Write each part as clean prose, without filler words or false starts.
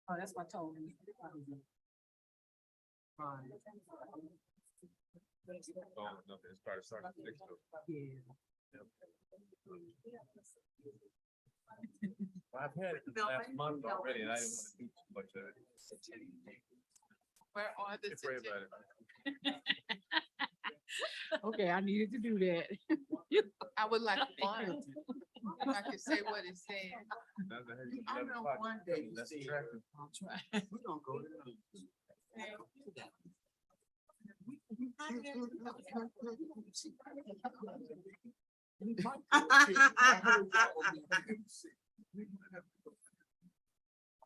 Oh, that's my tone. Oh, no, it's part of soccer. I've had it last month already, and I didn't want to do too much of it. Where are the? Pray about it. Okay, I needed to do that. I would like one. If I could say what it said. I know one day you said, I'll try. we're gonna go to.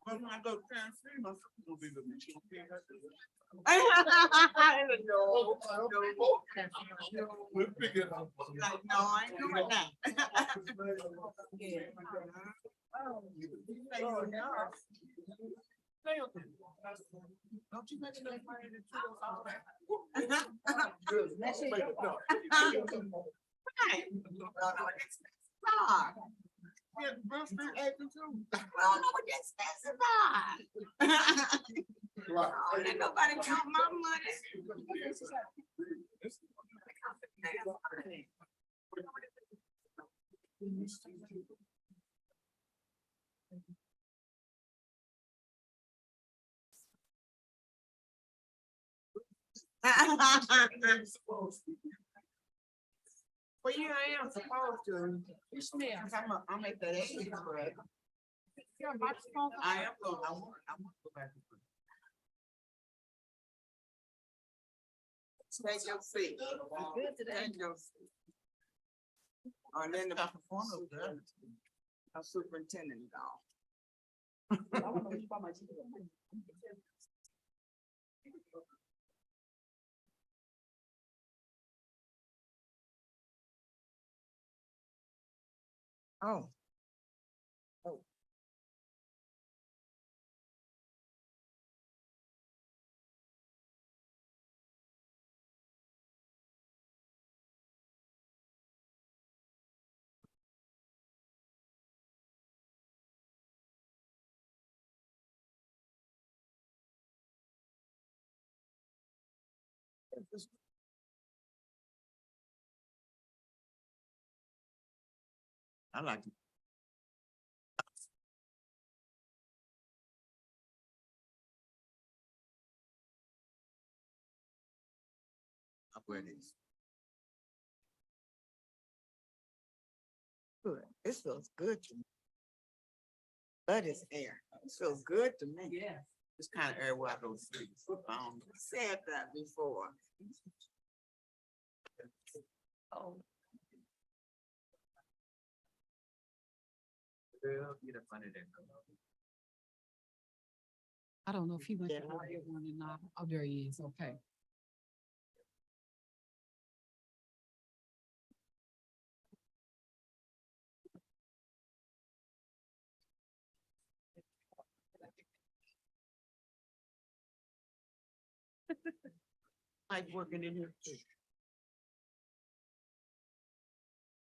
When I go transfer, my sister's gonna be with me. She don't care. We'll figure it out. Like, no, I ain't doing that. Don't you make enough money to do all that? Right. Yeah, Bruce Street acting too. I don't know what that specified. Oh, ain't nobody count my money. Well, yeah, I am supposed to. I'm at that age, but I am going, I want to go back. Take your seat. Take your seat. And then the performer, our superintendent gone. Oh. Oh. I like it. Up where it is. Good. It feels good to me. But it's air. It feels good to me. Yeah. It's kind of air where I go to sleep. Said that before. Oh. I don't know if he went to Yeah. the one or not. Oh, there he is. Okay. Like working in here too.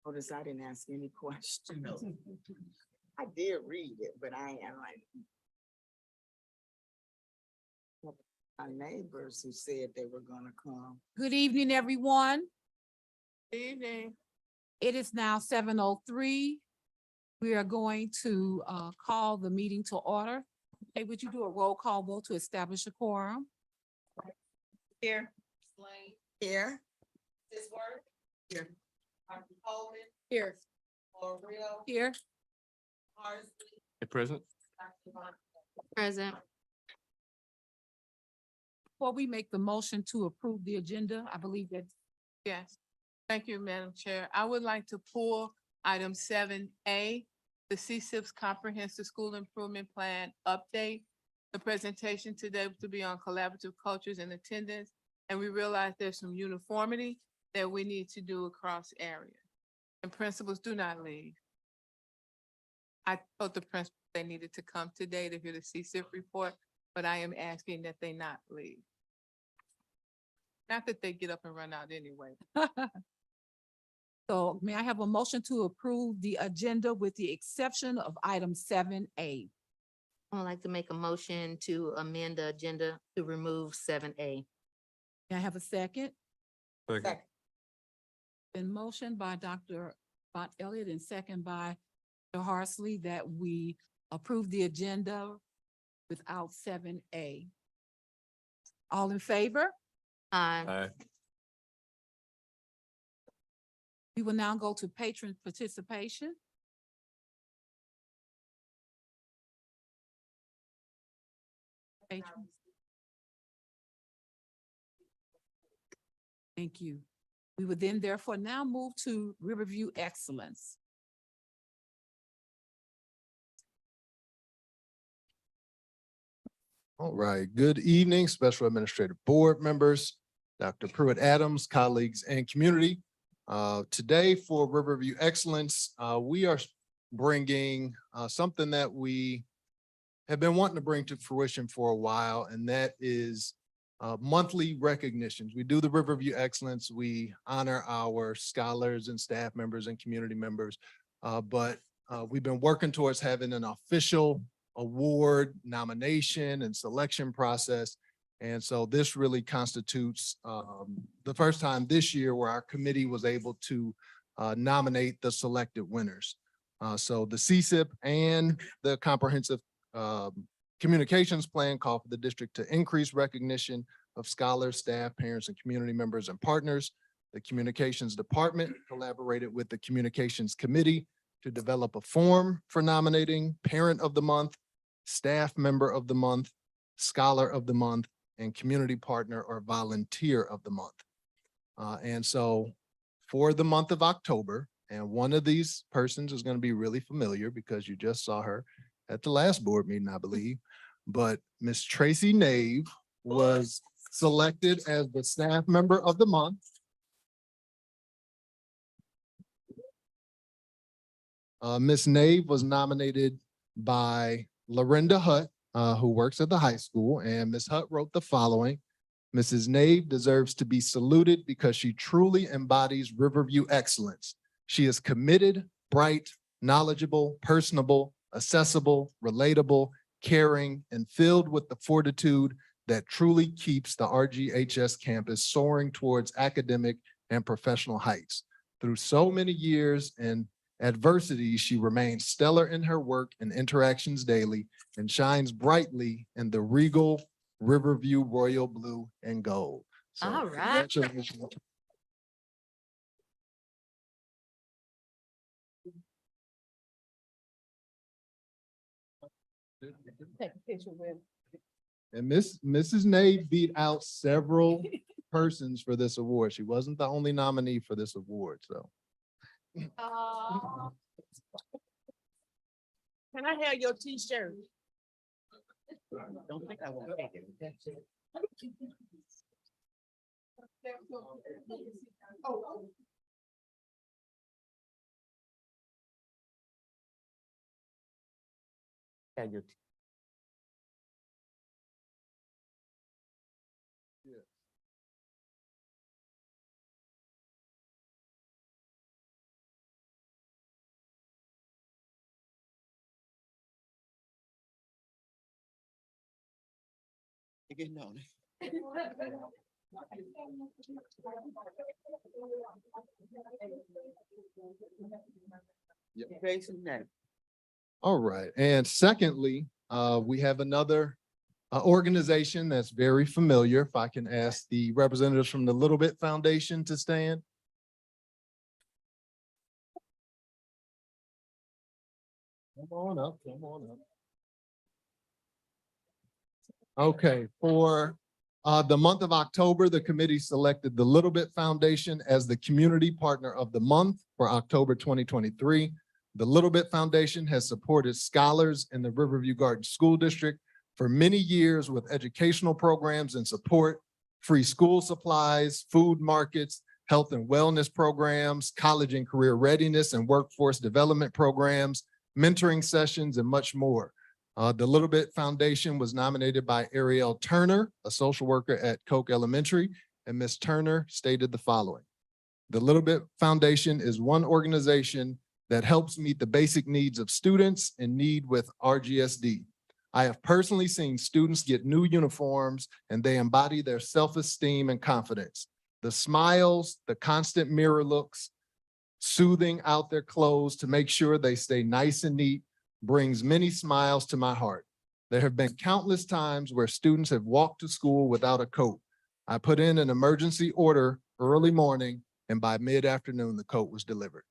Notice I didn't ask any questions. I did read it, but I am like. My neighbors who said they were gonna come. Good evening, everyone. Evening. It is now 7:03. We are going to call the meeting to order. Hey, would you do a roll call vote to establish a quorum? Here. Slade, Here. this word. Here. Dr. Coleman, Here. Mario, Here. Harsley, Present. Dr. Von. Present. Before we make the motion to approve the agenda, I believe that Yes, thank you, Madam Chair. I would like to pull item 7A, the CSIP's Comprehensive School Improvement Plan update. The presentation today to be on collaborative cultures and attendance, and we realize there's some uniformity that we need to do across areas. And principals do not leave. I told the principal they needed to come today to hear the CSIP report, but I am asking that they not leave. Not that they get up and run out anyway. So may I have a motion to approve the agenda with the exception of item 7A? I would like to make a motion to amend the agenda to remove 7A. May I have a second? Second. Been motioned by Dr. Bot Elliott and second by Dr. Horsley that we approve the agenda without 7A. All in favor? Aye. Aye. We will now go to patron participation. Patrons. Thank you. We would then therefore now move to Riverview Excellence. All right, good evening, Special Administrative Board members, Dr. Pruitt Adams, colleagues, and community. Today for Riverview Excellence, we are bringing something that we have been wanting to bring to fruition for a while, and that is monthly recognitions. We do the Riverview Excellence. We honor our scholars and staff members and community members, but we've been working towards having an official award nomination and selection process. And so this really constitutes the first time this year where our committee was able to nominate the selected winners. So the CSIP and the comprehensive communications plan call for the district to increase recognition of scholars, staff, parents, and community members and partners. The communications department collaborated with the communications committee to develop a form for nominating parent of the month, staff member of the month, scholar of the month, and community partner or volunteer of the month. And so for the month of October, and one of these persons is going to be really familiar because you just saw her at the last board meeting, I believe, but Miss Tracy Nave was selected as the staff member of the month. Miss Nave was nominated by Lorinda Hutt, who works at the high school, and Ms. Hutt wrote the following: Mrs. Nave deserves to be saluted because she truly embodies Riverview excellence. She is committed, bright, knowledgeable, personable, accessible, relatable, caring, and filled with the fortitude that truly keeps the RGHS campus soaring towards academic and professional heights. Through so many years and adversity, she remains stellar in her work and interactions daily and shines brightly in the regal Riverview royal blue and gold. So, All right. congratulations. Take a picture with. And Mrs. Nave beat out several persons for this award. She wasn't the only nominee for this award, so. Can I have your t-shirt? Don't think I won't take it. Yeah, your getting on it. Yep. Jason, no. All right, and secondly, we have another organization that's very familiar. If I can ask the representatives from the Little Bit Foundation to stand. Come on up, come on up. Okay, for the month of October, the committee selected the Little Bit Foundation as the community partner of the month for October 2023. The Little Bit Foundation has supported scholars in the Riverview Garden School District for many years with educational programs and support, free school supplies, food markets, health and wellness programs, college and career readiness and workforce development programs, mentoring sessions, and much more. The Little Bit Foundation was nominated by Ariel Turner, a social worker at Koch Elementary, and Ms. Turner stated the following: the Little Bit Foundation is one organization that helps meet the basic needs of students in need with RGSD. I have personally seen students get new uniforms and they embody their self-esteem and confidence. The smiles, the constant mirror looks, soothing out their clothes to make sure they stay nice and neat brings many smiles to my heart. There have been countless times where students have walked to school without a coat. I put in an emergency order early morning, and by mid-afternoon, the coat was delivered.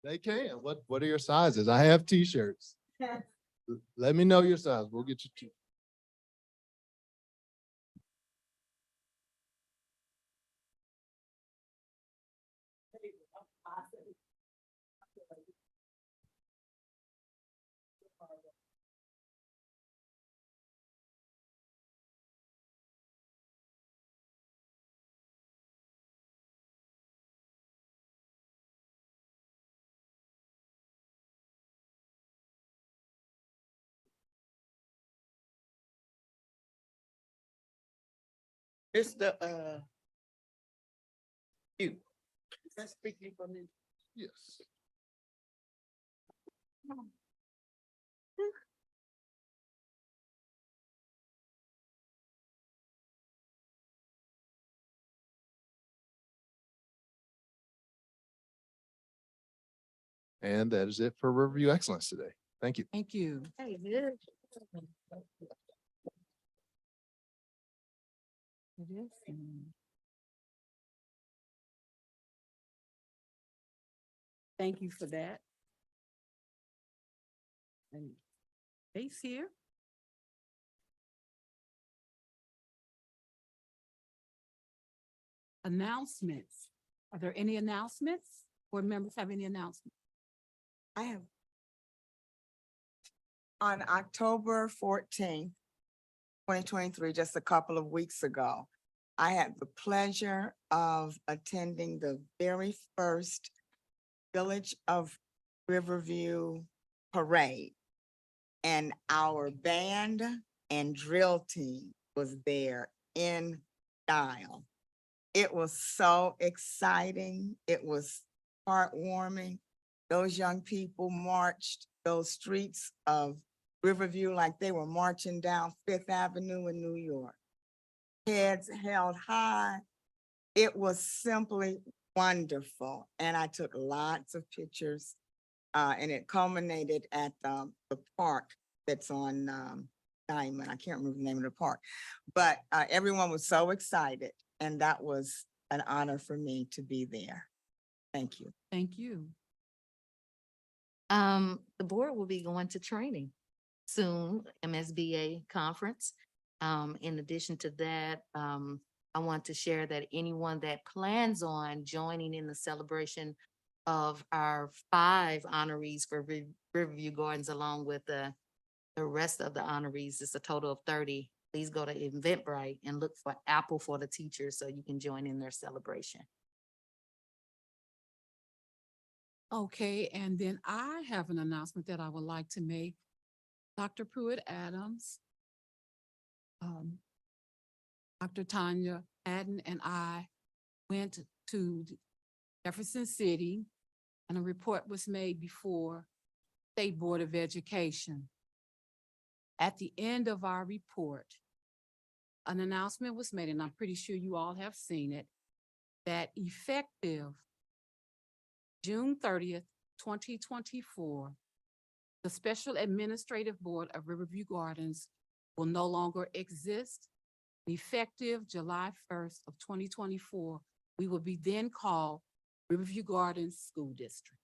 They can. What are your sizes? I have t-shirts. Let me know your size. We'll get you two. It's the, you. That's speaking for me. Yes. And that is it for Riverview Excellence today. Thank you. Thank you. Hey, good. It is. Thank you for that. And Ace here. Announcements. Are there any announcements? Board members have any announcements? I have. On October 14th, 2023, just a couple of weeks ago, I had the pleasure of attending the very first Village of Riverview Parade. And our band and drill team was there in style. It was so exciting. It was heartwarming. Those young people marched those streets of Riverview like they were marching down Fifth Avenue in New York. Heads held high. It was simply wonderful. And I took lots of pictures. And it culminated at the park that's on Diamond. I can't remember the name of the park. But everyone was so excited. And that was an honor for me to be there. Thank you. Thank you. The board will be going to training soon, MSBA conference. In addition to that, I want to share that anyone that plans on joining in the celebration of our 5 honorees for Riverview Gardens, along with the rest of the honorees, it's a total of 30. Please go to Eventbrite and look for Apple for the Teachers so you can join in their celebration. Okay, and then I have an announcement that I would like to make. Dr. Pruitt Adams, Dr. Tanya Adden and I went to Jefferson City and a report was made before State Board of Education. At the end of our report, an announcement was made, and I'm pretty sure you all have seen it, that effective June 30th, 2024, the Special Administrative Board of Riverview Gardens will no longer exist. Effective July 1st of 2024, we will be then called Riverview Gardens School District.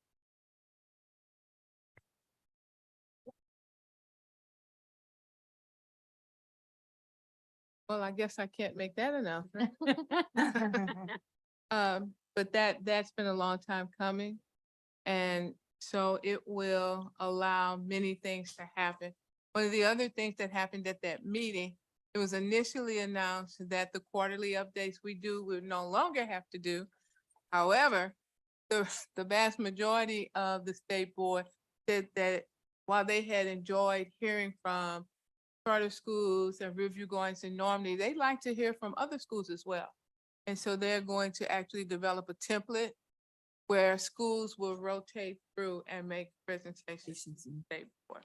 Well, I guess I can't make that announcement. But that's been a long time coming. And so it will allow many things to happen. One of the other things that happened at that meeting, it was initially announced that the quarterly updates we do will no longer have to do. However, the vast majority of the state board said that while they had enjoyed hearing from charter schools and Riverview Gardens and normally, they'd like to hear from other schools as well. And so they're going to actually develop a template where schools will rotate through and make presentations the day before.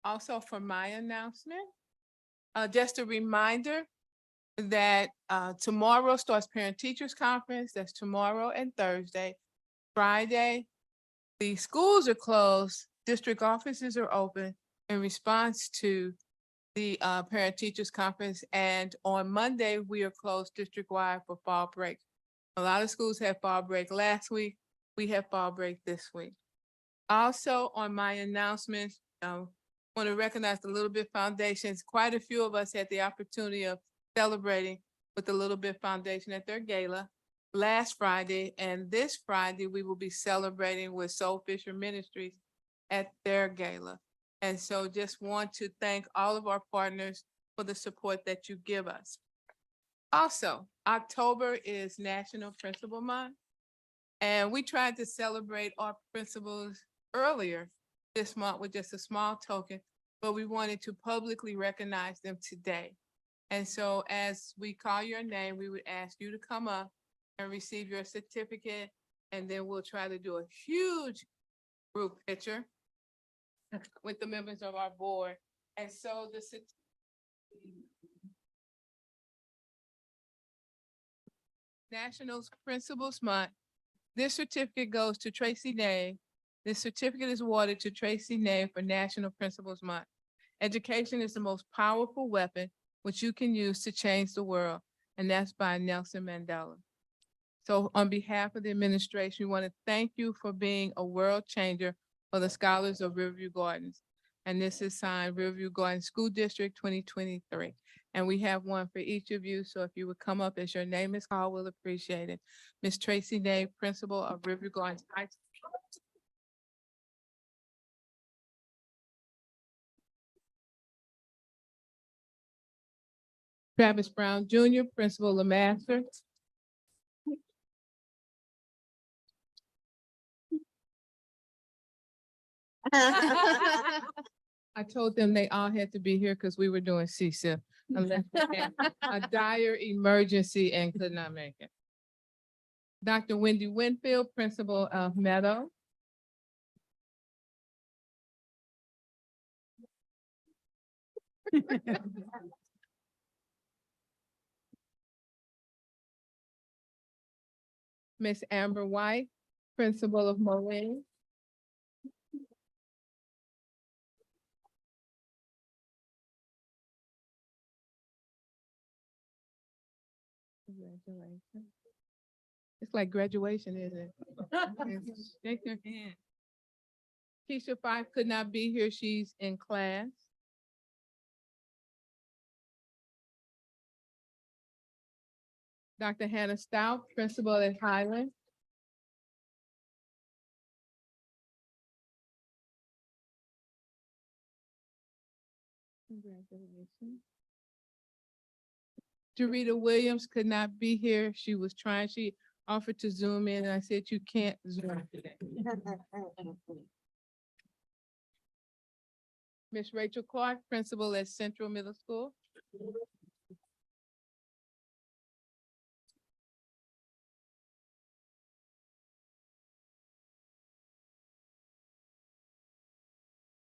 Also for my announcement, just a reminder that tomorrow starts Parent Teachers Conference. That's tomorrow and Thursday. Friday, the schools are closed, district offices are open in response to the Parent Teachers Conference. And on Monday, we are closed district-wide for fall break. A lot of schools had fall break last week. We have fall break this week. Also, on my announcements, want to recognize the Little Bit Foundations. Quite a few of us had the opportunity of celebrating with the Little Bit Foundation at their gala last Friday, and this Friday we will be celebrating with Soul Fisher Ministries at their gala. And so just want to thank all of our partners for the support that you give us. Also, October is National Principal Month, and we tried to celebrate our principals earlier this month with just a small token, but we wanted to publicly recognize them today. And so as we call your name, we would ask you to come up and receive your certificate, and then we'll try to do a huge group picture with the members of our board. And so the National Principals Month, this certificate goes to Tracy Nave. This certificate is awarded to Tracy Nave for National Principals Month. Education is the most powerful weapon which you can use to change the world, and that's by Nelson Mandela. So on behalf of the administration, we want to thank you for being a world changer for the scholars of Riverview Gardens. And this is signed Riverview Gardens School District 2023. And we have one for each of you. So if you would come up as your name is called, we'll appreciate it. Ms. Tracy Nave, Principal of Riverview Gardens High School. Travis Brown Jr., Principal of Master. I told them they all had to be here because we were doing CSIP unless they had a dire emergency and could not make it. Dr. Wendy Winfield, Principal of Meadow. Miss Amber White, Principal of Moline. Congratulations. It's like graduation, isn't it? Shake your hand. Keisha Fife could not be here. She's in class. Dr. Hannah Stout, Principal at Highland. Congratulations. Jarita Williams could not be here. She was trying, she offered to Zoom in, and I said, you can't Zoom today. Miss Rachel Clark, Principal at Central Middle School.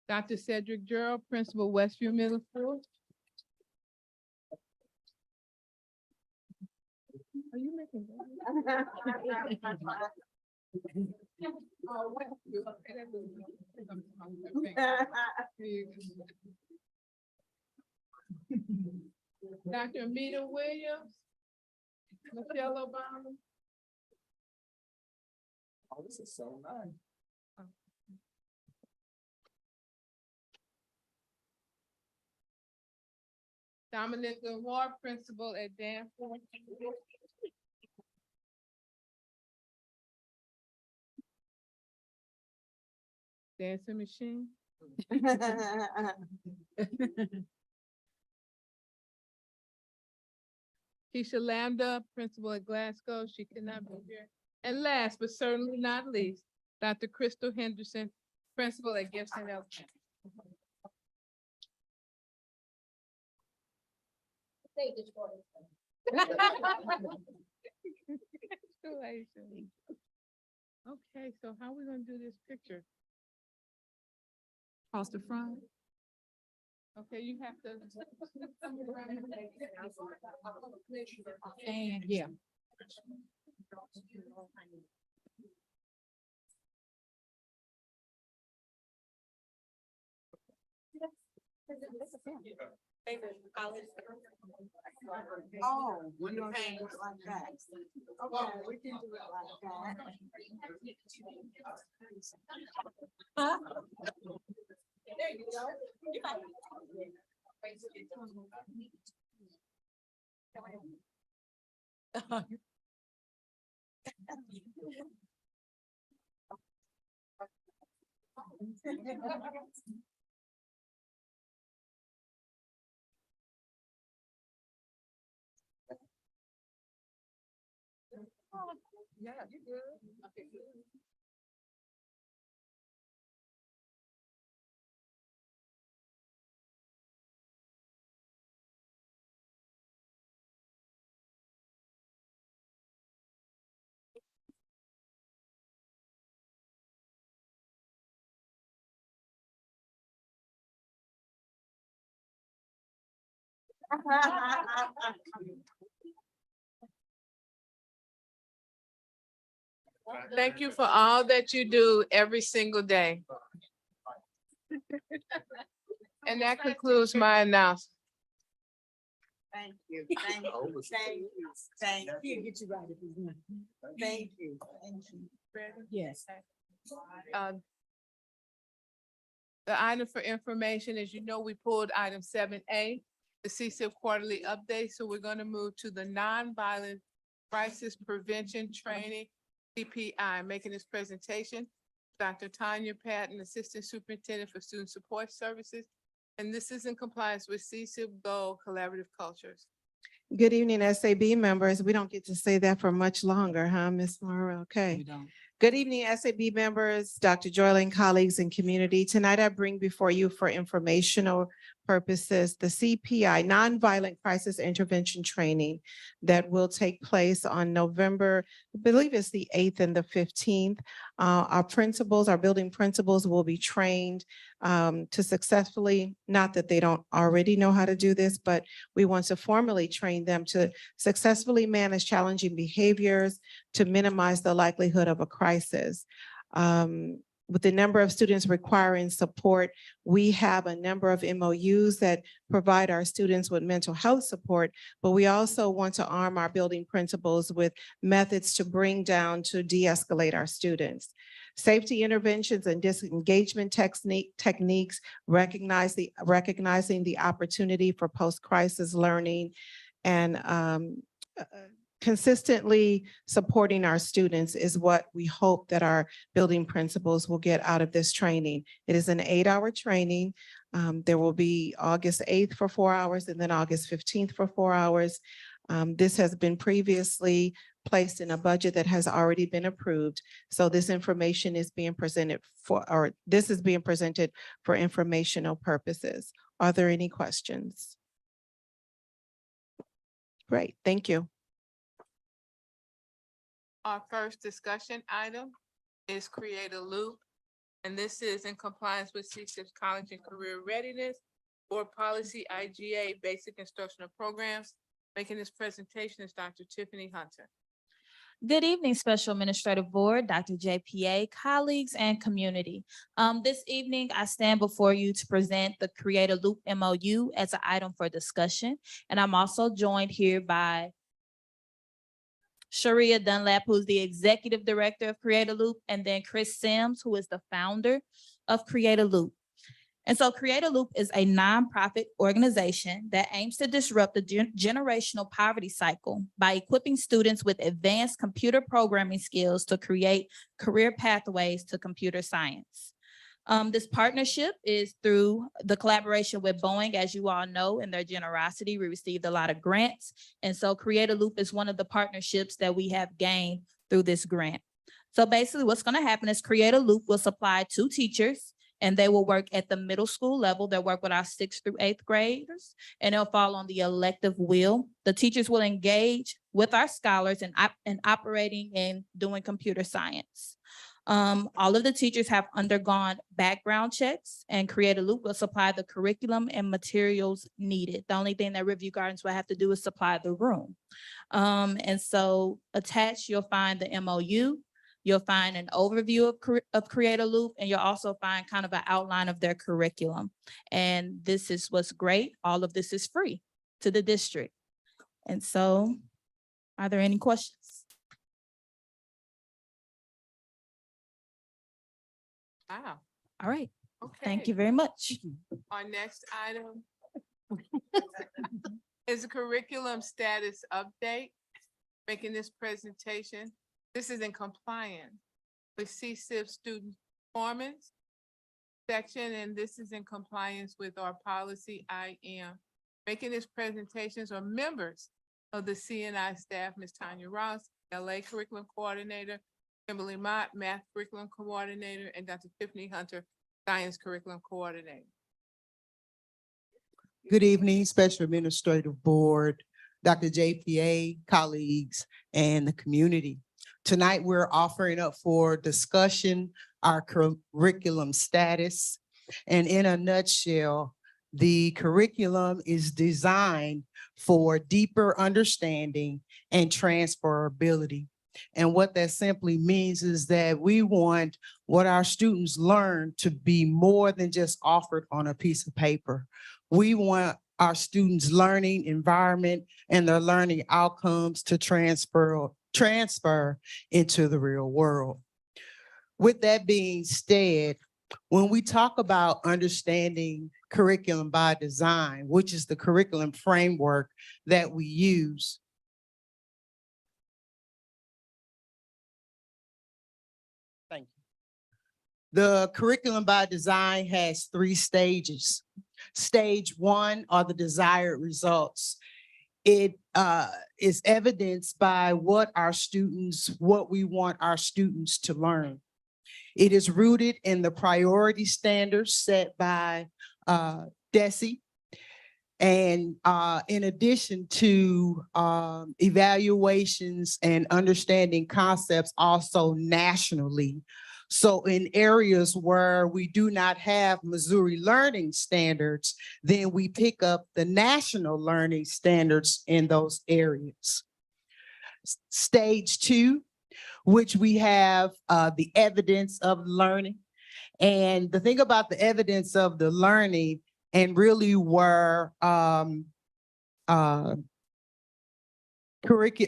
Dr. Cedric Gerald, Principal Westview Middle School. Are you making? Dr. Amita Williams, Michelle Obama. Oh, this is so nice. Dominic Lenoir, Principal at Danforth. Dancing machine. Keisha Lambda, Principal at Glasgow. She could not be here. And last but certainly not least, Dr. Crystal Henderson, Principal at Gibson Elementary. Congratulations. Okay, so how we gonna do this picture? Across the front. Okay, you have to. And yeah. Oh, we don't do it like that. Okay, we can do it like that. Huh? There you go. You got Yeah, you good. Okay, good. Thank you for all that you do every single day. And that concludes my announcement. Thank you, thank you, thank you, thank you. Get you right if he's not. Thank you, thank you. Yes. The item for information, as you know, we pulled item 7A, the CSIP quarterly update. So we're going to move to the nonviolent crisis prevention training, CPI. Making this presentation, Dr. Tanya Patton, Assistant Superintendent for Student Support Services. And this is in compliance with CSIP Goal Collaborative Cultures. Good evening, SAB members. We don't get to say that for much longer, huh, Ms. Morrow? Okay. We don't. Good evening, SAB members, Dr. Joyland, colleagues, and community. Tonight, I bring before you for informational purposes the CPI, Nonviolent Crisis Intervention Training that will take place on November, I believe it's the 8th and the 15th. Our principals, our building principals will be trained to successfully, not that they don't already know how to do this, but we want to formally train them to successfully manage challenging behaviors, to minimize the likelihood of a crisis. With the number of students requiring support, we have a number of MOUs that provide our students with mental health support, but we also want to arm our building principals with methods to bring down, to de-escalate our students. Safety interventions and disengagement techniques, recognizing the opportunity for post-crisis learning, and consistently supporting our students is what we hope that our building principals will get out of this training. It is an 8-hour training. There will be August 8th for 4 hours and then August 15th for 4 hours. This has been previously placed in a budget that has already been approved. So this information is being presented this is being presented for informational purposes. Are there any questions? Great, thank you. Our first discussion item is Create a Loop. And this is in compliance with CSIP's College and Career Readiness Board Policy IGA Basic Instructional Programs. Making this presentation is Dr. Tiffany Hunter. Good evening, Special Administrative Board, Dr. JPA, colleagues, and community. This evening, I stand before you to present the Create a Loop MOU as an item for discussion. And I'm also joined here by Sharia Dunlap, who's the Executive Director of Create a Loop, and then Chris Sims, who is the founder of Create a Loop. And so Create a Loop is a nonprofit organization that aims to disrupt the generational poverty cycle by equipping students with advanced computer programming skills to create career pathways to computer science. This partnership is through the collaboration with Boeing. As you all know, in their generosity, we received a lot of grants. And so Create a Loop is one of the partnerships that we have gained through this grant. So basically what's going to happen is Create a Loop will supply 2 teachers and they will work at the middle school level. They'll work with our 6th through 8th graders, and they'll fall on the elective wheel. The teachers will engage with our scholars in operating and doing computer science. All of the teachers have undergone background checks, and Create a Loop will supply the curriculum and materials needed. The only thing that Riverview Gardens will have to do is supply the room. And so attached, you'll find the MOU. You'll find an overview of Create a Loop, and you'll also find kind of an outline of their curriculum. And this is what's great. All of this is free to the district. And so, are there any questions? Wow, All right, okay. thank you very much. Our next item is a curriculum status update. Making this presentation, this is in compliance with CSIP student performance section, and this is in compliance with our policy IM. Making this presentations are members of the CNI staff, Ms. Tanya Ross, LA Curriculum Coordinator, Kimberly Mott, Math Curriculum Coordinator, and Dr. Tiffany Hunter, Science Curriculum Coordinator. Good evening, Special Administrative Board, Dr. JPA, colleagues, and the community. Tonight, we're offering up for discussion our curriculum status. And in a nutshell, the curriculum is designed for deeper understanding and transferability. And what that simply means is that we want what our students learn to be more than just offered on a piece of paper. We want our students' learning environment and their learning outcomes to transfer into the real world. With that being said, when we talk about understanding curriculum by design, which is the curriculum framework that we use, thank you. The curriculum by design has 3 stages. Stage 1 are the desired results. It is evidenced by what we want our students to learn. It is rooted in the priority standards set by DESE. And in addition to evaluations and understanding concepts also nationally. So in areas where we do not have Missouri learning standards, then we pick up the national learning standards in those areas. Stage 2, which we have the evidence of learning. And the thing about the evidence of the learning and really where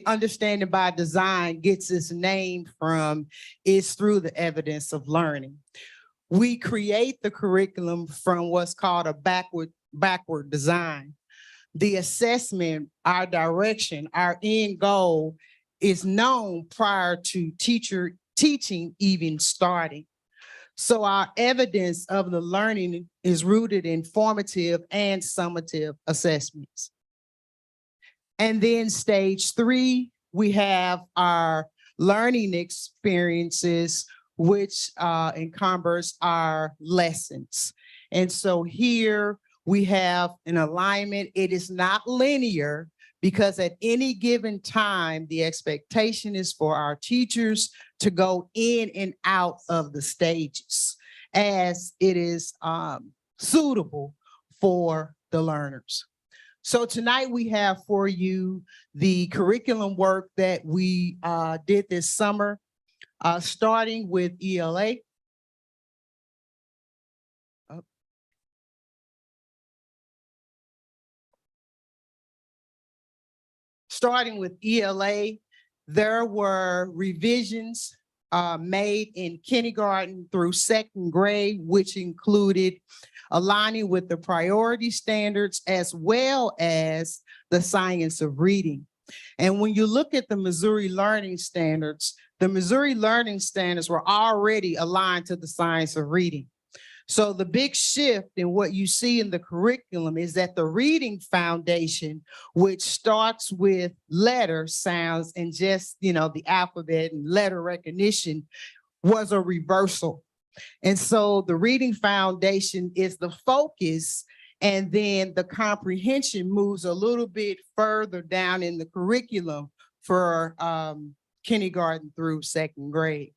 understanding by design gets its name from is through the evidence of learning. We create the curriculum from what's called a backward design. The assessment, our direction, our end goal is known prior to teaching even starting. So our evidence of the learning is rooted in formative and summative assessments. And then stage 3, we have our learning experiences, which encumbers our lessons. And so here we have an alignment. It is not linear because at any given time, the expectation is for our teachers to go in and out of the stages as it is suitable for the learners. So tonight we have for you the curriculum work that we did this summer, starting with ELA. Starting with ELA, there were revisions made in kindergarten through 2nd grade, which included aligning with the priority standards as well as the science of reading. And when you look at the Missouri learning standards, the Missouri learning standards were already aligned to the science of reading. So the big shift in what you see in the curriculum is that the reading foundation, which starts with letter sounds and just, the alphabet and letter recognition, was a reversal. And so the reading foundation is the focus, and then the comprehension moves a little bit further down in the curriculum for kindergarten through second grade.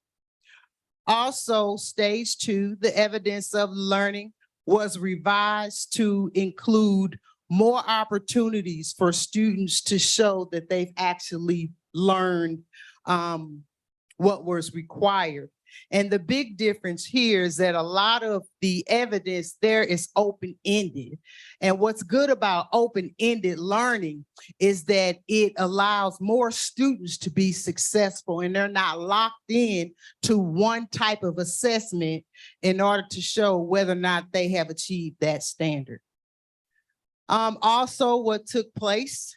Also, stage 2, the evidence of learning was revised to include more opportunities for students to show that they've actually learned what was required. And the big difference here is that a lot of the evidence there is open-ended. And what's good about open-ended learning is that it allows more students to be successful, and they're not locked in to one type of assessment in order to show whether or not they have achieved that standard. Also, what took place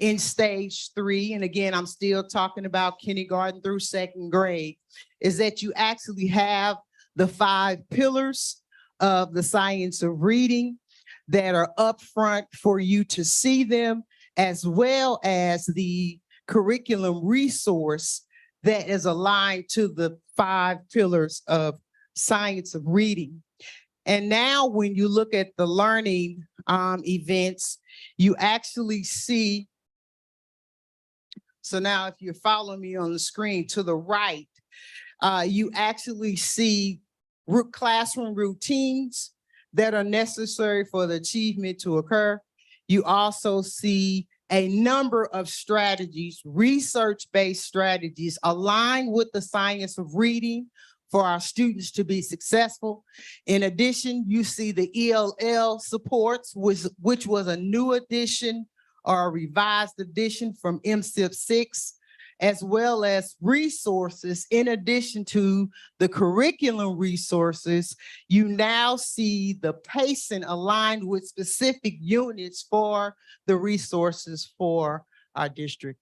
in stage 3, and again, I'm still talking about kindergarten through second grade, is that you actually have the 5 pillars of the science of reading that are up front for you to see them, as well as the curriculum resource that is aligned to the 5 pillars of science of reading. And now when you look at the learning events, you actually see. So now if you're following me on the screen to the right, you actually see classroom routines that are necessary for the achievement to occur. You also see a number of strategies, research-based strategies aligned with the science of reading for our students to be successful. In addition, you see the ELL supports, which was a new addition or a revised edition from MSIP 6, as well as resources. In addition to the curriculum resources, you now see the pacing aligned with specific units for the resources for our district,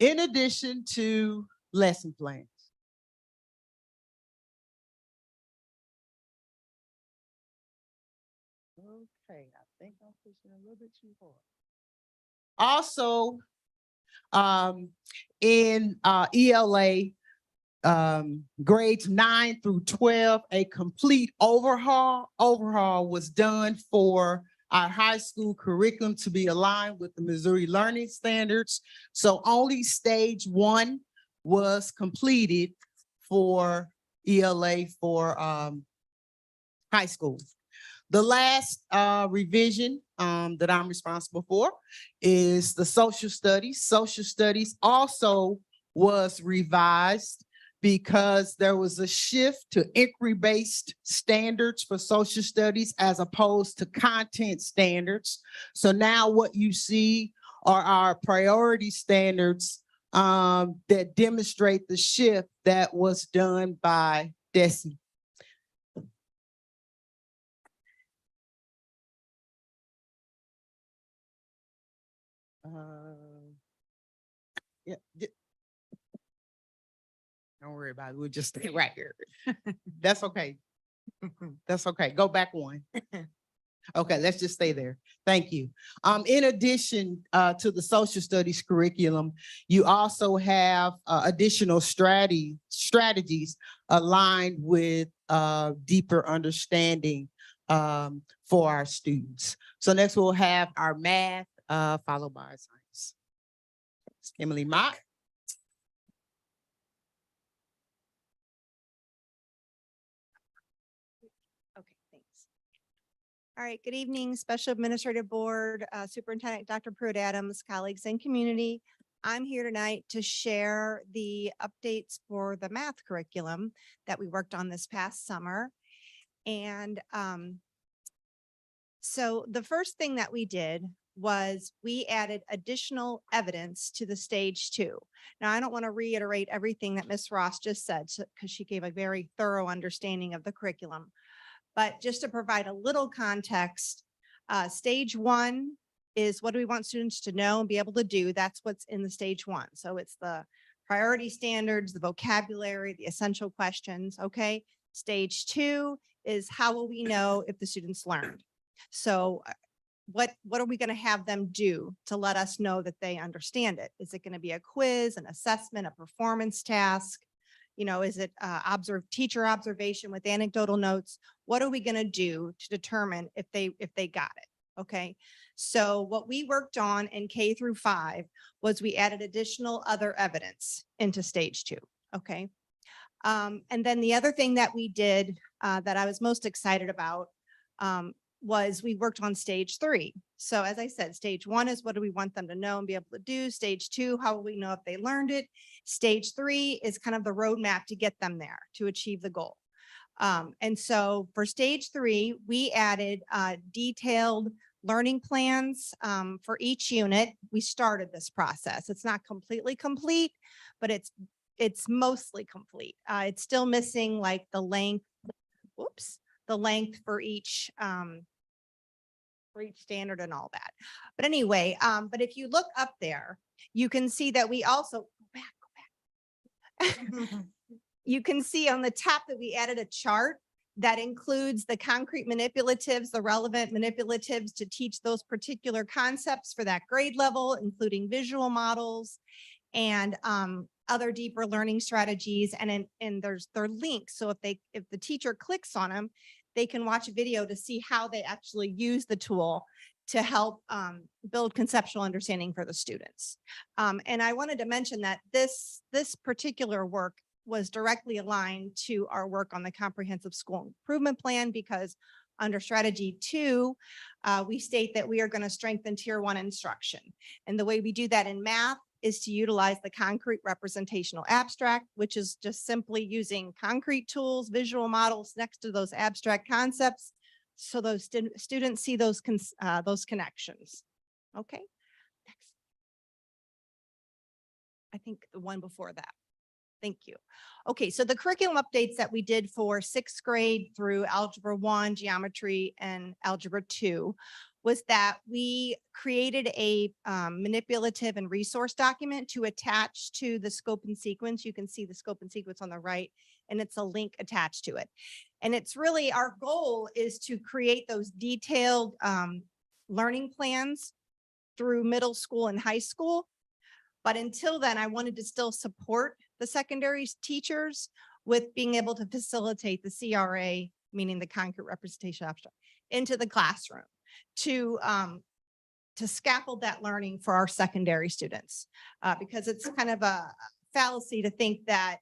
in addition to lesson plans. Okay, I think I'm pushing a little bit too hard. Also, in ELA, grades 9 through 12, a complete overhaul was done for our high school curriculum to be aligned with the Missouri Learning Standards. So only stage 1 was completed for ELA for high school. The last revision that I'm responsible for is the social studies. Social studies also was revised because there was a shift to inquiry-based standards for social studies as opposed to content standards. So now what you see are our priority standards that demonstrate the shift that was done by DESE. Yeah, don't worry about it. We'll just stay right here. That's okay. That's okay. Go back one. Okay, let's just stay there. Thank you. In addition to the social studies curriculum, you also have additional strategies aligned with deeper understanding for our students. So next we'll have our math followed by science. Emily Mott. Okay, thanks. All right, good evening, Special Administrative Board, Superintendent Dr. Pruitt-Adams, colleagues and community. I'm here tonight to share the updates for the math curriculum that we worked on this past summer. And so the first thing that we did was we added additional evidence to the stage 2. Now, I don't want to reiterate everything that Ms. Ross just said because she gave a very thorough understanding of the curriculum. But just to provide a little context, stage 1 is what do we want students to know and be able to do? That's what's in the stage 1. So it's the priority standards, the vocabulary, the essential questions, okay? Stage 2 is how will we know if the students learned? So what are we going to have them do to let us know that they understand it? Is it going to be a quiz, an assessment, a performance task? You know, is it teacher observation with anecdotal notes? What are we going to do to determine if they got it? Okay. So what we worked on in K through 5 was we added additional other evidence into stage 2. Okay. And then the other thing that we did that I was most excited about was we worked on stage 3. So as I said, stage 1 is what do we want them to know and be able to do? Stage 2, how will we know if they learned it? Stage 3 is kind of the roadmap to get them there to achieve the goal. And so for stage 3, we added detailed learning plans for each unit. We started this process. It's not completely complete, but it's mostly complete. It's still missing like the length, the length for each standard and all that. But anyway, but if you look up there, you can see that we also, go back. You can see on the top that we added a chart that includes the concrete manipulatives, the relevant manipulatives to teach those particular concepts for that grade level, including visual models and other deeper learning strategies. And they're links. So if the teacher clicks on them, they can watch a video to see how they actually use the tool to help build conceptual understanding for the students. And I wanted to mention that this particular work was directly aligned to our work on the comprehensive school improvement plan, because under strategy 2, we state that we are going to strengthen tier 1 instruction. And the way we do that in math is to utilize the concrete representational abstract, which is just simply using concrete tools, visual models next to those abstract concepts, so those students see those connections. Okay. Next. I think the one before that. Thank you. Okay, so the curriculum updates that we did for 6th grade through Algebra 1, Geometry, and Algebra 2 was that we created a manipulative and resource document to attach to the scope and sequence. You can see the scope and sequence on the right, and it's a link attached to it. And it's really, our goal is to create those detailed learning plans through middle school and high school. But until then, I wanted to still support the secondary teachers with being able to facilitate the CRA, meaning the concrete representation abstract, into the classroom to scaffold that learning for our secondary students. Because it's kind of a fallacy to think that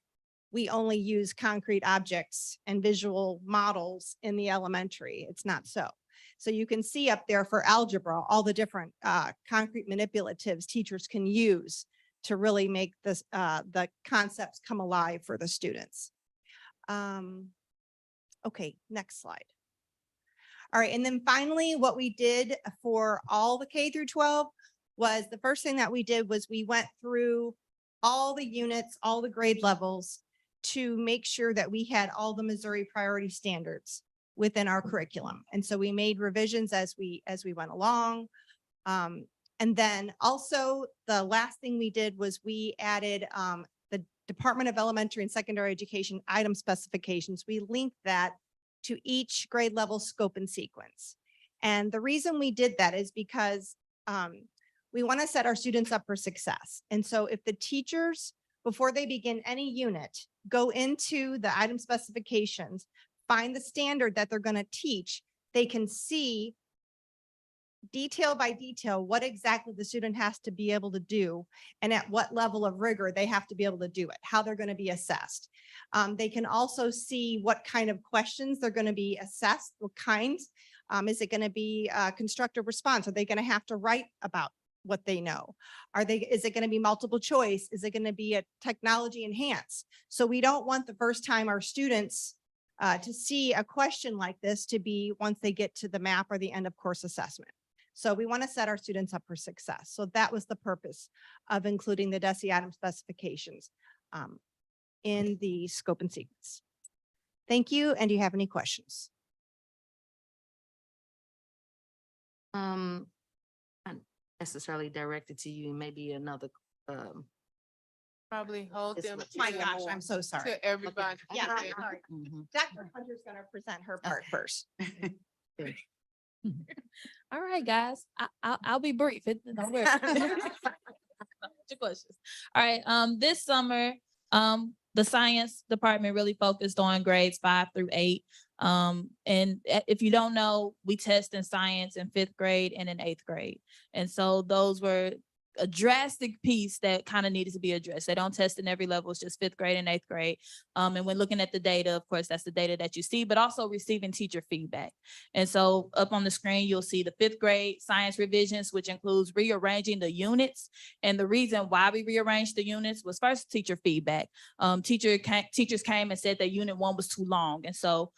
we only use concrete objects and visual models in the elementary. It's not so. So you can see up there for algebra, all the different concrete manipulatives teachers can use to really make this, the concepts come alive for the students. Okay, next slide. All right, and then finally, what we did for all the K through 12 was the first thing that we did was we went through all the units, all the grade levels to make sure that we had all the Missouri priority standards within our curriculum. And so we made revisions as we went along. And then also the last thing we did was we added the Department of Elementary and Secondary Education item specifications. We linked that to each grade level scope and sequence. And the reason we did that is because we want to set our students up for success. And so if the teachers, before they begin any unit, go into the item specifications, find the standard that they're going to teach, they can see detail by detail what exactly the student has to be able to do and at what level of rigor they have to be able to do it, how they're going to be assessed. They can also see what kind of questions they're going to be assessed, what kinds. Is it going to be a constructive response? Are they going to have to write about what they know? Is it going to be multiple choice? Is it going to be a technology enhanced? So we don't want the first time our students to see a question like this to be once they get to the map or the end of course assessment. So we want to set our students up for success. So that was the purpose of including the DESE item specifications in the scope and sequence. Thank you. And do you have any questions? Not necessarily directed to you, maybe another, Probably hold This them. was- My to- gosh, I'm so sorry. To everybody. Yeah, I'm Okay. sorry. mhm. Dr. Hunter's going to present her part first. All right, guys, I'll be brief. Don't worry. Your questions. All right, this summer, the science department really focused on grades 5 through 8. If you don't know, we test in science in 5th grade and in 8th grade. And so those were a drastic piece that kind of needed to be addressed. They don't test in every level, it's just 5th grade and 8th grade. And when looking at the data, of course, that's the data that you see, but also receiving teacher feedback. And so up on the screen, you'll see the 5th grade science revisions, which includes rearranging the units. And the reason why we rearranged the units was first teacher feedback. Teachers came and said that unit 1 was too long. And so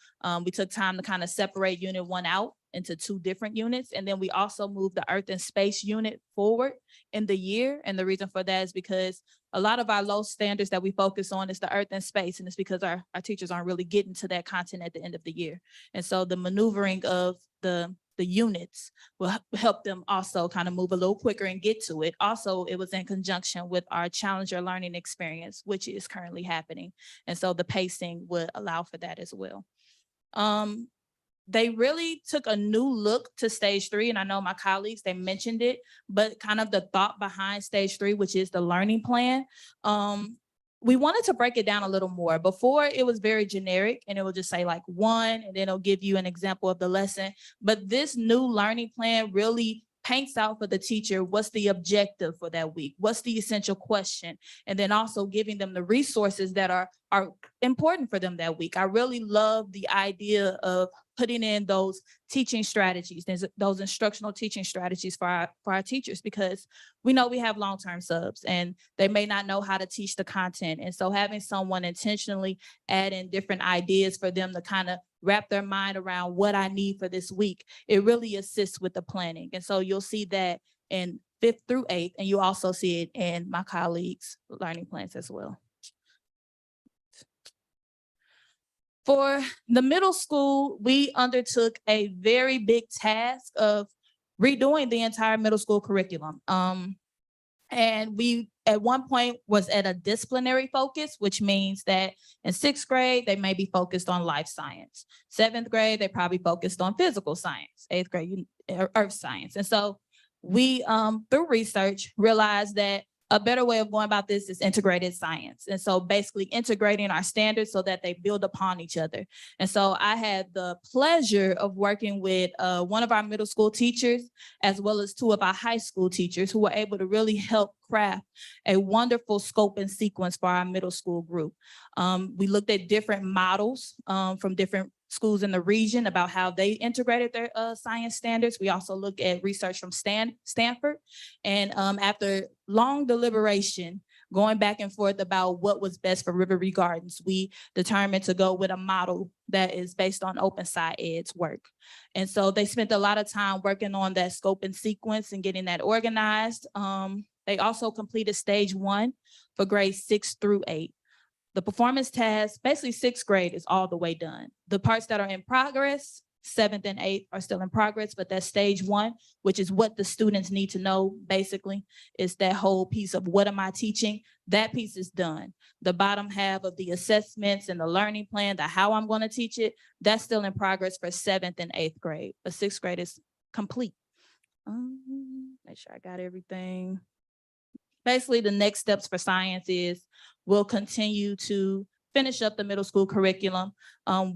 we took time to kind of separate unit 1 out into 2 different units. And then we also moved the Earth and Space unit forward in the year. And the reason for that is because a lot of our low standards that we focus on is the Earth and Space. And it's because our teachers aren't really getting to that content at the end of the year. And so the maneuvering of the units will help them also kind of move a little quicker and get to it. Also, it was in conjunction with our Challenger Learning Experience, which is currently happening. And so the pacing would allow for that as well. They really took a new look to stage 3. And I know my colleagues, they mentioned it, but kind of the thought behind stage 3, which is the learning plan. We wanted to break it down a little more. Before, it was very generic and it will just say like 1, and then it'll give you an example of the lesson. But this new learning plan really paints out for the teacher what's the objective for that week, what's the essential question, and then also giving them the resources that are important for them that week. I really love the idea of putting in those teaching strategies, those instructional teaching strategies for our teachers, because we know we have long-term subs and they may not know how to teach the content. And so having someone intentionally add in different ideas for them to kind of wrap their mind around what I need for this week, it really assists with the planning. And so you'll see that in 5th through 8th, and you also see it in my colleagues' learning plans as well. For the middle school, we undertook a very big task of redoing the entire middle school curriculum. And we, at one point, was at a disciplinary focus, which means that in 6th grade, they may be focused on life science. 7th grade, they probably focused on physical science. 8th grade, earth science. And so we, through research, realized that a better way of going about this is integrated science. And so basically integrating our standards so that they build upon each other. And so I had the pleasure of working with one of our middle school teachers, as well as 2 of our high school teachers, who were able to really help craft a wonderful scope and sequence for our middle school group. We looked at different models from different schools in the region about how they integrated their science standards. We also look at research from Stanford. And after long deliberation, going back and forth about what was best for Riverview Gardens, we determined to go with a model that is based on Open Sci Ed's work. And so they spent a lot of time working on that scope and sequence and getting that organized. They also completed stage 1 for grades 6 through 8. The performance task, basically 6th grade is all the way done. The parts that are in progress, 7th and 8th are still in progress, but that's stage 1, which is what the students need to know, basically, is that whole piece of what am I teaching? That piece is done. The bottom half of the assessments and the learning plan, the how I'm going to teach it, that's still in progress for 7th and 8th grade, but 6th grade is complete. Make sure I got everything. Basically, the next steps for science is we'll continue to finish up the middle school curriculum.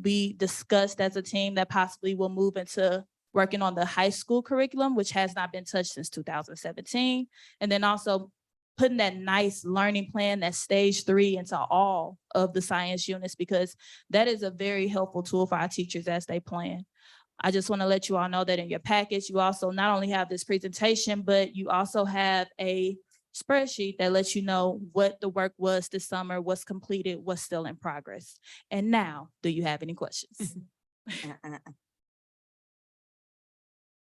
We discussed as a team that possibly we'll move into working on the high school curriculum, which has not been touched since 2017. And then also putting that nice learning plan, that stage 3, into all of the science units, because that is a very helpful tool for our teachers as they plan. I just want to let you all know that in your package, you also not only have this presentation, but you also have a spreadsheet that lets you know what the work was this summer, what's completed, what's still in progress. And now, do you have any questions?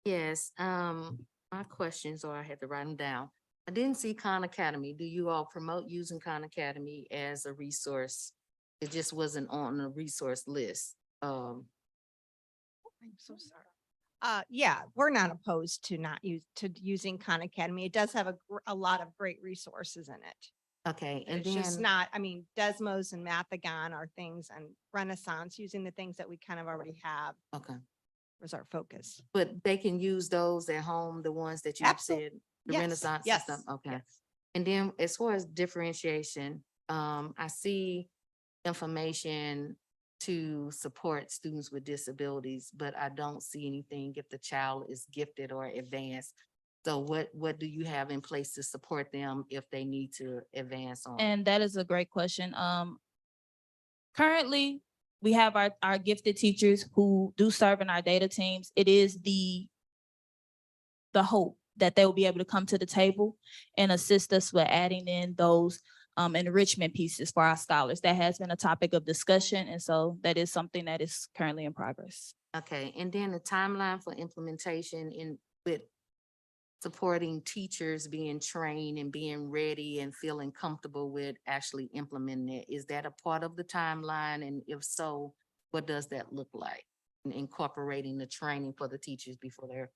Yes, my questions, or I had to write them down. I didn't see Khan Academy. Do you all promote using Khan Academy as a resource? It just wasn't on the resource list. I'm so sorry. Yeah, we're not opposed to using Khan Academy. It does have a lot of great resources in it. Okay, and It's just then, not, I mean, Desmos and Mathagon are things, and Renaissance, using the things that we kind of already have okay, was our focus. but they can use those at home, the ones that you Absolutely. said, the Yes, Renaissance and yes, stuff, okay. yes. And then as far as differentiation, I see information to support students with disabilities, but I don't see anything if the child is gifted or advanced. So what do you have in place to support them if they need to advance on? And that is a great question. Currently, we have our gifted teachers who do serve in our data teams. It is the hope that they will be able to come to the table and assist us with adding in those enrichment pieces for our scholars. That has been a topic of discussion, and so that is something that is currently in progress. Okay, and then the timeline for implementation in with supporting teachers being trained and being ready and feeling comfortable with actually implementing it. Is that a part of the timeline? And if so, what does that look like? In incorporating the training for the teachers before they're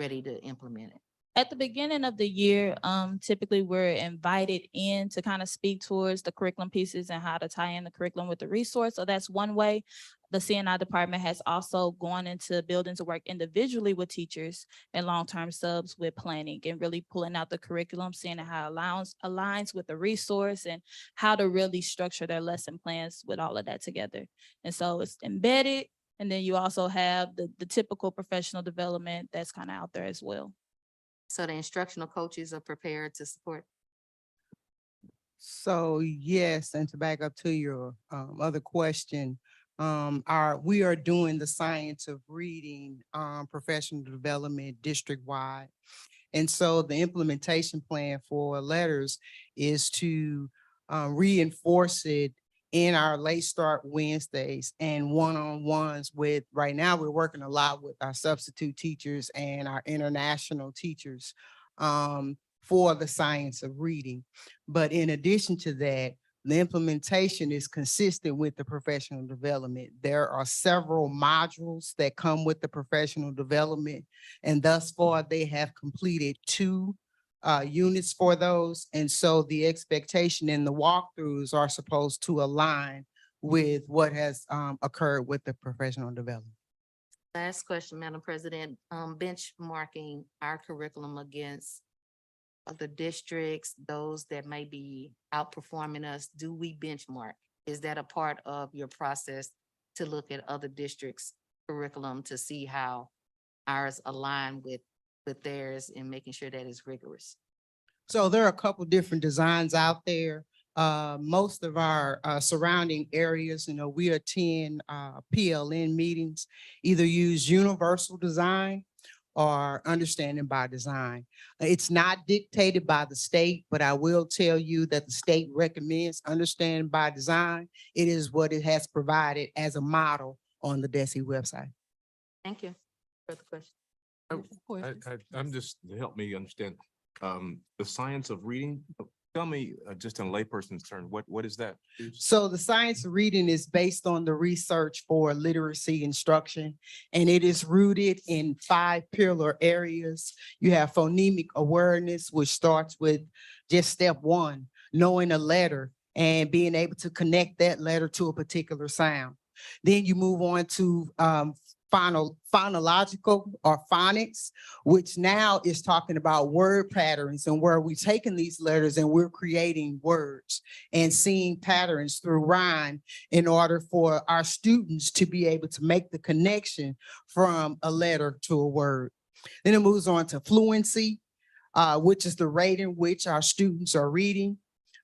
ready to implement it? At the beginning of the year, typically we're invited in to kind of speak towards the curriculum pieces and how to tie in the curriculum with the resource. So that's one way. The CNI department has also gone into buildings to work individually with teachers and long-term subs with planning and really pulling out the curriculum, seeing how it aligns with the resource and how to really structure their lesson plans with all of that together. And so it's embedded. And then you also have the typical professional development that's kind of out there as well. So the instructional coaches are prepared to support. So yes, and to back up to your other question, we are doing the science of reading professional development district-wide. And so the implementation plan for letters is to reinforce it in our late start Wednesdays and one-on-ones with, right now, we're working a lot with our substitute teachers and our international teachers for the science of reading. But in addition to that, the implementation is consistent with the professional development. There are several modules that come with the professional development, and thus far they have completed 2 units for those. And so the expectation in the walkthroughs are supposed to align with what has occurred with the professional development. Last question, Madam President, benchmarking our curriculum against other districts, those that may be outperforming us, do we benchmark? Is that a part of your process to look at other districts' curriculum to see how ours align with theirs and making sure that it's rigorous? So there are a couple different designs out there. Most of our surrounding areas, we attend PLN meetings, either use universal design or understanding by design. It's not dictated by the state, but I will tell you that the state recommends understanding by design. It is what it has provided as a model on the DESE website. Thank you. Further question? I'm just, to help me understand, the science of reading. Tell me, just in layperson's terms, what is that? So the science of reading is based on the research for literacy instruction, and it is rooted in 5 pillar areas. You have phonemic awareness, which starts with just step 1, knowing a letter and being able to connect that letter to a particular sound. Then you move on to phonological or phonics, which now is talking about word patterns and where we're taking these letters and we're creating words and seeing patterns through rhyme in order for our students to be able to make the connection from a letter to a word. Then it moves on to fluency, which is the rate in which our students are reading.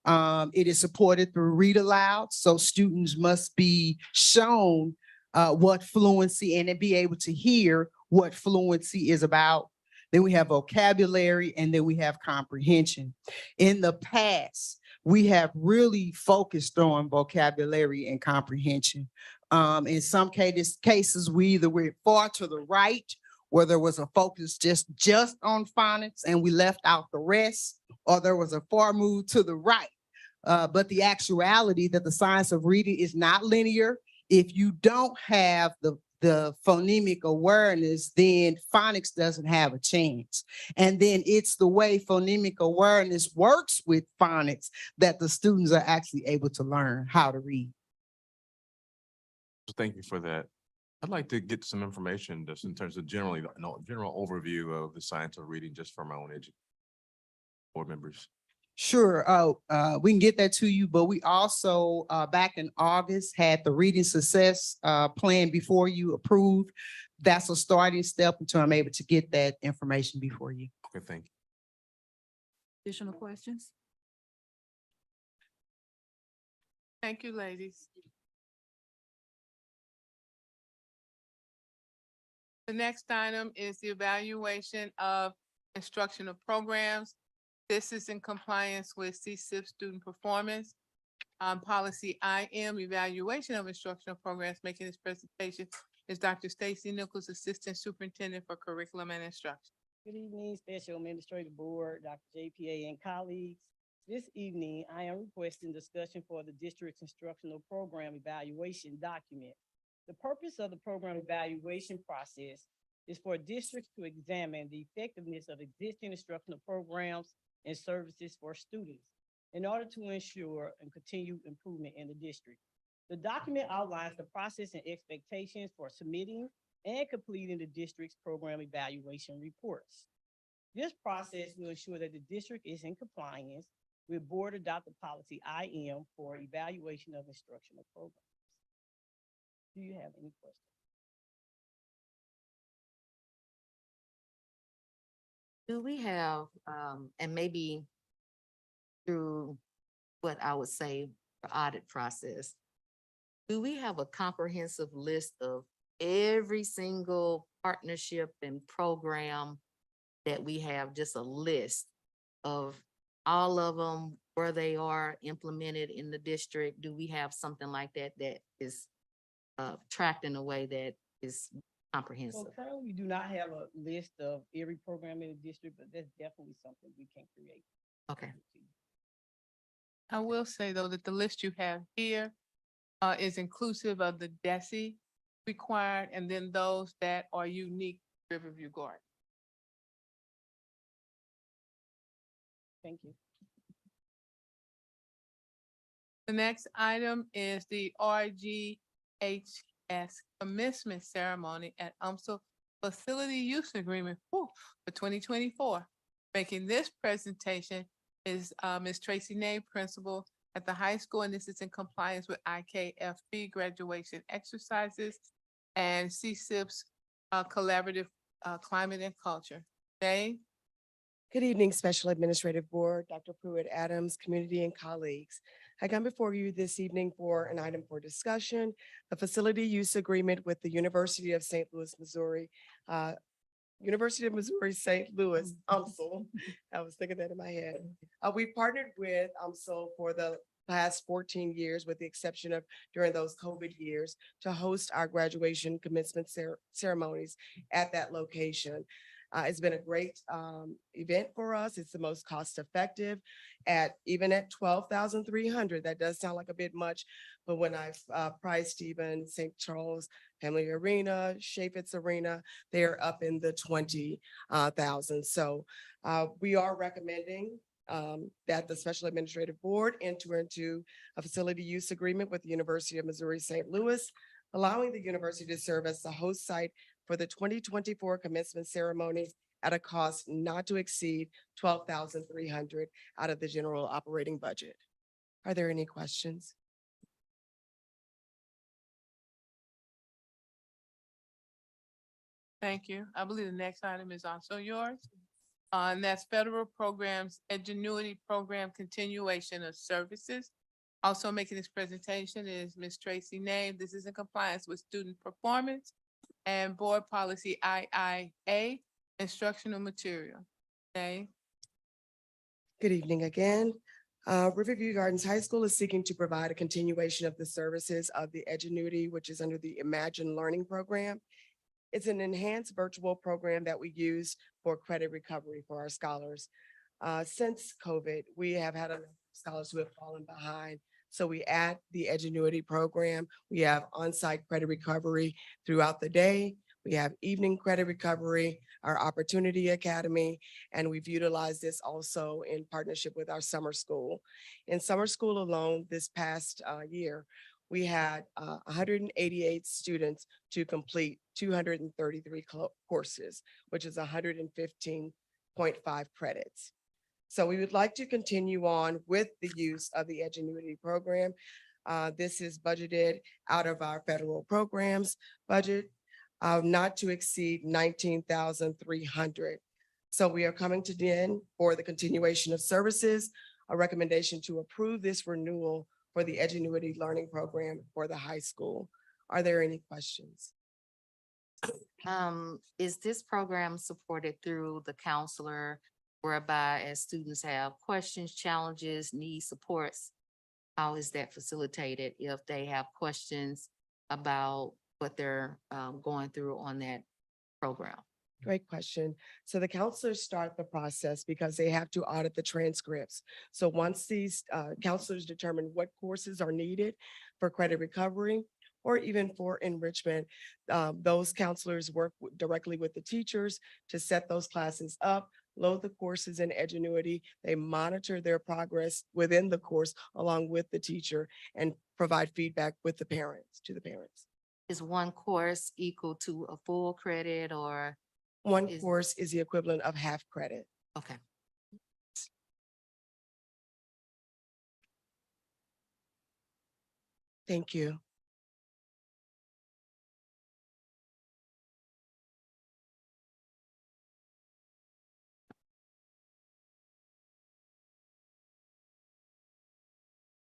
It is supported through read aloud, so students must be shown what fluency and then be able to hear what fluency is about. Then we have vocabulary, and then we have comprehension. In the past, we have really focused on vocabulary and comprehension. In some cases, we either went far to the right, where there was a focus just on phonics and we left out the rest, or there was a far move to the right. But the actuality that the science of reading is not linear. If you don't have the phonemic awareness, then phonics doesn't have a chance. And then it's the way phonemic awareness works with phonics that the students are actually able to learn how to read. Thank you for that. I'd like to get some information just in terms of general overview of the science of reading, just for my own board members. Sure, we can get that to you, but we also, back in August, had the reading success, plan before you approved. That's a starting step until I'm able to get that information before you. Okay, thank you. Additional questions? Thank you, ladies. The next item is the evaluation of instructional programs. This is in compliance with CSIP student performance. Policy IM, evaluation of instructional programs. Making this presentation is Dr. Stacy Nichols, Assistant Superintendent for Curriculum and Instruction. Good evening, Special Administrative Board, Dr. JPA and colleagues. This evening, I am requesting discussion for the district's instructional program evaluation document. The purpose of the program evaluation process is for districts to examine the effectiveness of existing instructional programs and services for students in order to ensure and continue improvement in the district. The document outlines the process and expectations for submitting and completing the district's program evaluation reports. This process will ensure that the district is in compliance with board adopted policy IM for evaluation of instructional programs. Do you have any questions? Do we have, and maybe through what I would say the audit process, do we have a comprehensive list of every single partnership and program that we have, just a list of all of them, where they are implemented in the district? Do we have something like that that is tracked in a way that is comprehensive? Well, currently, we do not have a list of every program in the district, but that's definitely something we can create. Okay. I will say, though, that the list you have here is inclusive of the DESI required, and then those that are unique to Riverview Garden. Thank you. The next item is the RGHS commencement ceremony at UMSL Facility Use Agreement for 2024. Making this presentation is Ms. Tracy Name, Principal at the high school, and this is in compliance with IKFB graduation exercises and CSIP's collaborative climate and culture. Dave? Good evening, Special Administrative Board, Dr. Pruitt Adams, community and colleagues. I come before you this evening for an item for discussion, the facility use agreement with the University of St. Louis, Missouri. University of Missouri, St. Louis, UMSL. I was thinking that in my head. We partnered with UMSL for the past 14 years, with the exception of during those COVID years, to host our graduation commencement ceremonies at that location. It's been a great event for us. It's the most cost effective even at $12,300. That does sound like a bit much, but when I've priced even St. Charles Family Arena, Chaffetz Arena, they're up in the 20,000. So we are recommending that the Special Administrative Board enter into a facility use agreement with the University of Missouri St. Louis, allowing the university to serve as the host site for the 2024 commencement ceremony at a cost not to exceed $12,300 out of the general operating budget. Are there any questions? Thank you. I believe the next item is also yours. And that's federal programs, Ingenuity Program Continuation of Services. Also making this presentation is Ms. Tracy Name. This is in compliance with student performance and board policy IIA, instructional material. Okay. Good evening again. Riverview Gardens High School is seeking to provide a continuation of the services of the Edgenuity, which is under the Imagine Learning Program. It's an enhanced virtual program that we use for credit recovery for our scholars. Since COVID, we have had a scholars who have fallen behind. So we add the Edgenuity program. We have on-site credit recovery throughout the day. We have evening credit recovery, our Opportunity Academy, and we've utilized this also in partnership with our summer school. In summer school alone, this past year, we had 188 students to complete 233 courses, which is 115.5 credits. So we would like to continue on with the use of the Edgenuity program. This is budgeted out of our federal programs budget, not to exceed 19,300. So we are coming to the end for the continuation of services, a recommendation to approve this renewal for the Edgenuity Learning Program for the high school. Are there any questions? Is this program supported through the counselor whereby as students have questions, challenges, need supports? How is that facilitated if they have questions about what they're going through on that program? Great question. So the counselors start the process because they have to audit the transcripts. So once these counselors determine what courses are needed for credit recovery or even for enrichment, those counselors work directly with the teachers to set those classes up, load the courses in Edgenuity. They monitor their progress within the course along with the teacher and provide feedback with the parents, to the parents. Is one course equal to a full credit or? One Is- course is the equivalent of half credit. Okay. Thank you.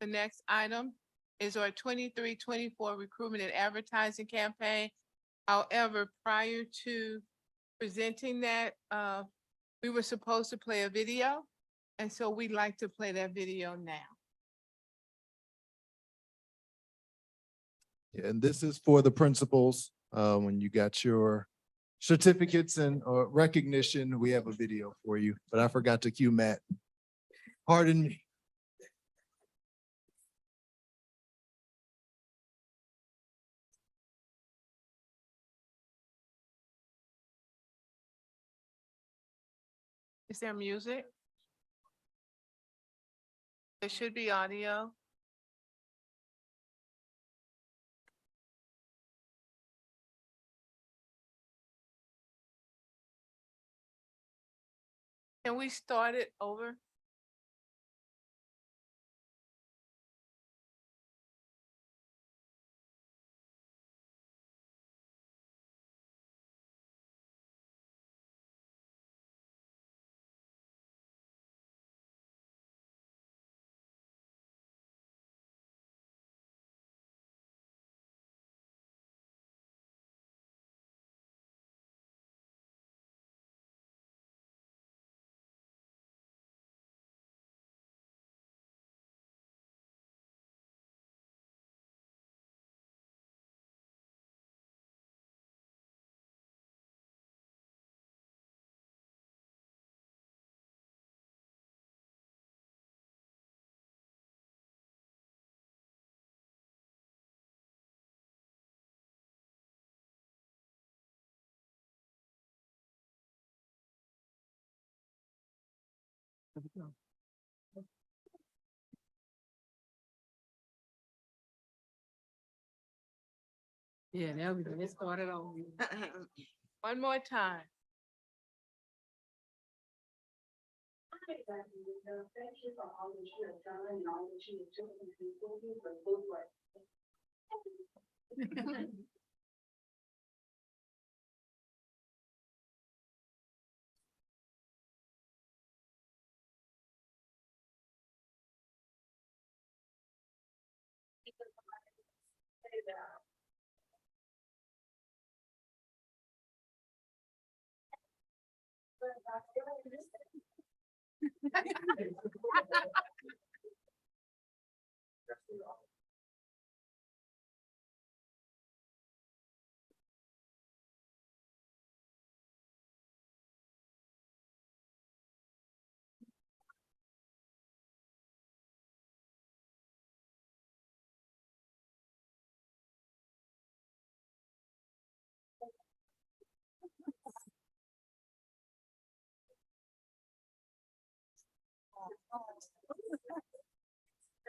The next item is our 23-24 recruitment and advertising campaign. However, prior to presenting that, we were supposed to play a video. And so we'd like to play that video now. Yeah, and this is for the principals. When you got your certificates and recognition, we have a video for you, but I forgot to cue Matt. Pardon me. Is there music? There should be audio. Can we start it over? Yeah, there we go. Let's start it over. One more time.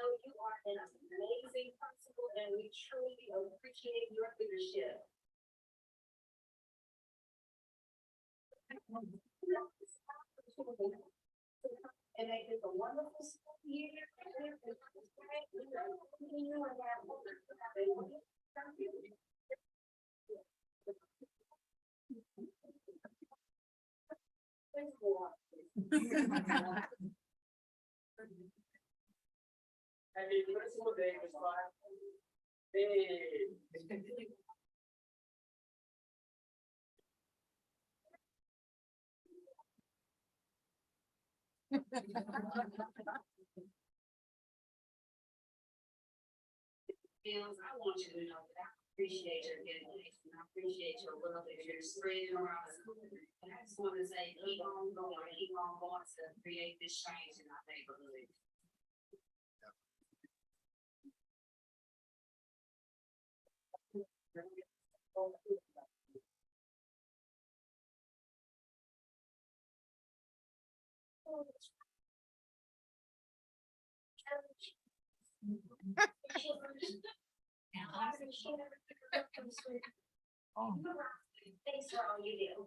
You are an amazing principal and we truly appreciate your leadership. it's a wonderful school year. Happy Christmas Day, Miss Clark. Hey. Bills, I want you to know that I appreciate your dedication. I appreciate your love that you're spreading around the school. And I just want to say, keep on going to create this change in our neighborhood. Thanks for all you do.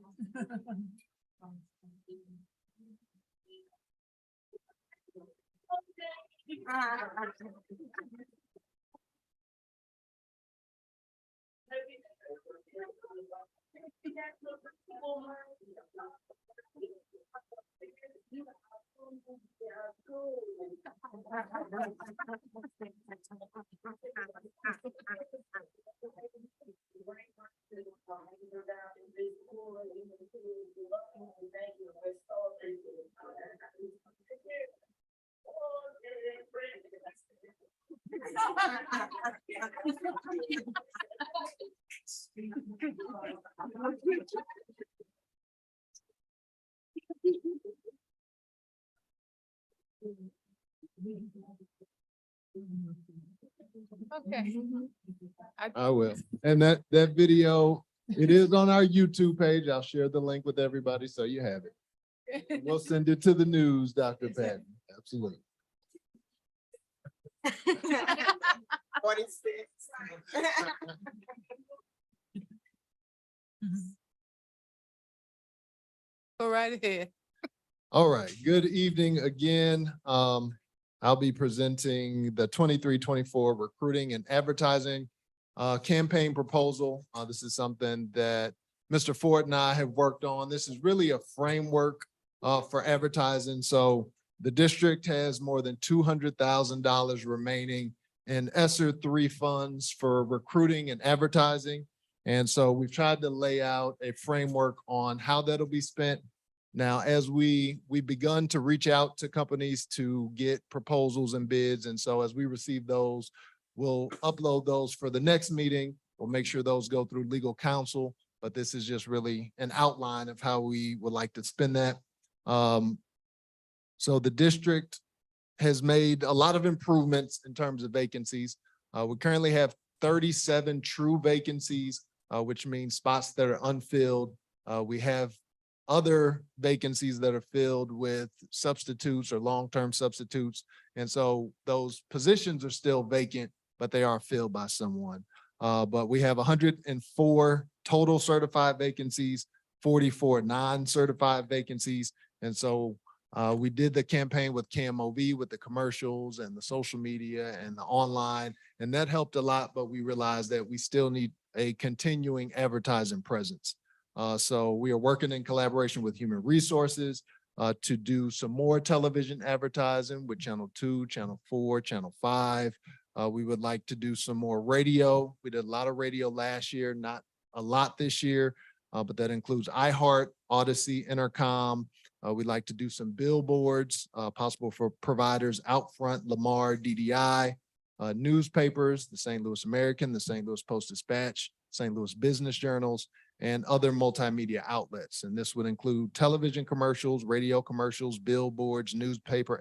Okay. I will. And that video, it is on our YouTube page. I'll share the link with everybody so you have it. We'll send it to the news, Dr. Patton. Absolutely. 46. Go right ahead. All right, good evening again. I'll be presenting the 23-24 recruiting and advertising campaign proposal. This is something that Mr. Ford and I have worked on. This is really a framework for advertising. So the district has more than $200,000 remaining in ESSER 3 funds for recruiting and advertising. And so we've tried to lay out a framework on how that'll be spent. Now, as we've begun to reach out to companies to get proposals and bids. And so as we receive those, we'll upload those for the next meeting. We'll make sure those go through legal counsel, but this is just really an outline of how we would like to spend that. So the district has made a lot of improvements in terms of vacancies. We currently have 37 true vacancies, which means spots that are unfilled. We have other vacancies that are filled with substitutes or long-term substitutes. And so those positions are still vacant, but they are filled by someone. But we have 104 total certified vacancies, 44 non-certified vacancies. And so we did the campaign with KMOV with the commercials and the social media and the online, and that helped a lot, but we realized that we still need a continuing advertising presence. So we are working in collaboration with Human Resources to do some more television advertising with Channel 2, Channel 4, Channel 5. We would like to do some more radio. We did a lot of radio last year, not a lot this year, but that includes iHeart, Odyssey, Intercom. We'd like to do some billboards, possible for providers Outfront, Lamar, DDI, newspapers, the St. Louis American, the St. Louis Post-Dispatch, St. Louis Business Journals, and other multimedia outlets. And this would include television commercials, radio commercials, billboards, newspaper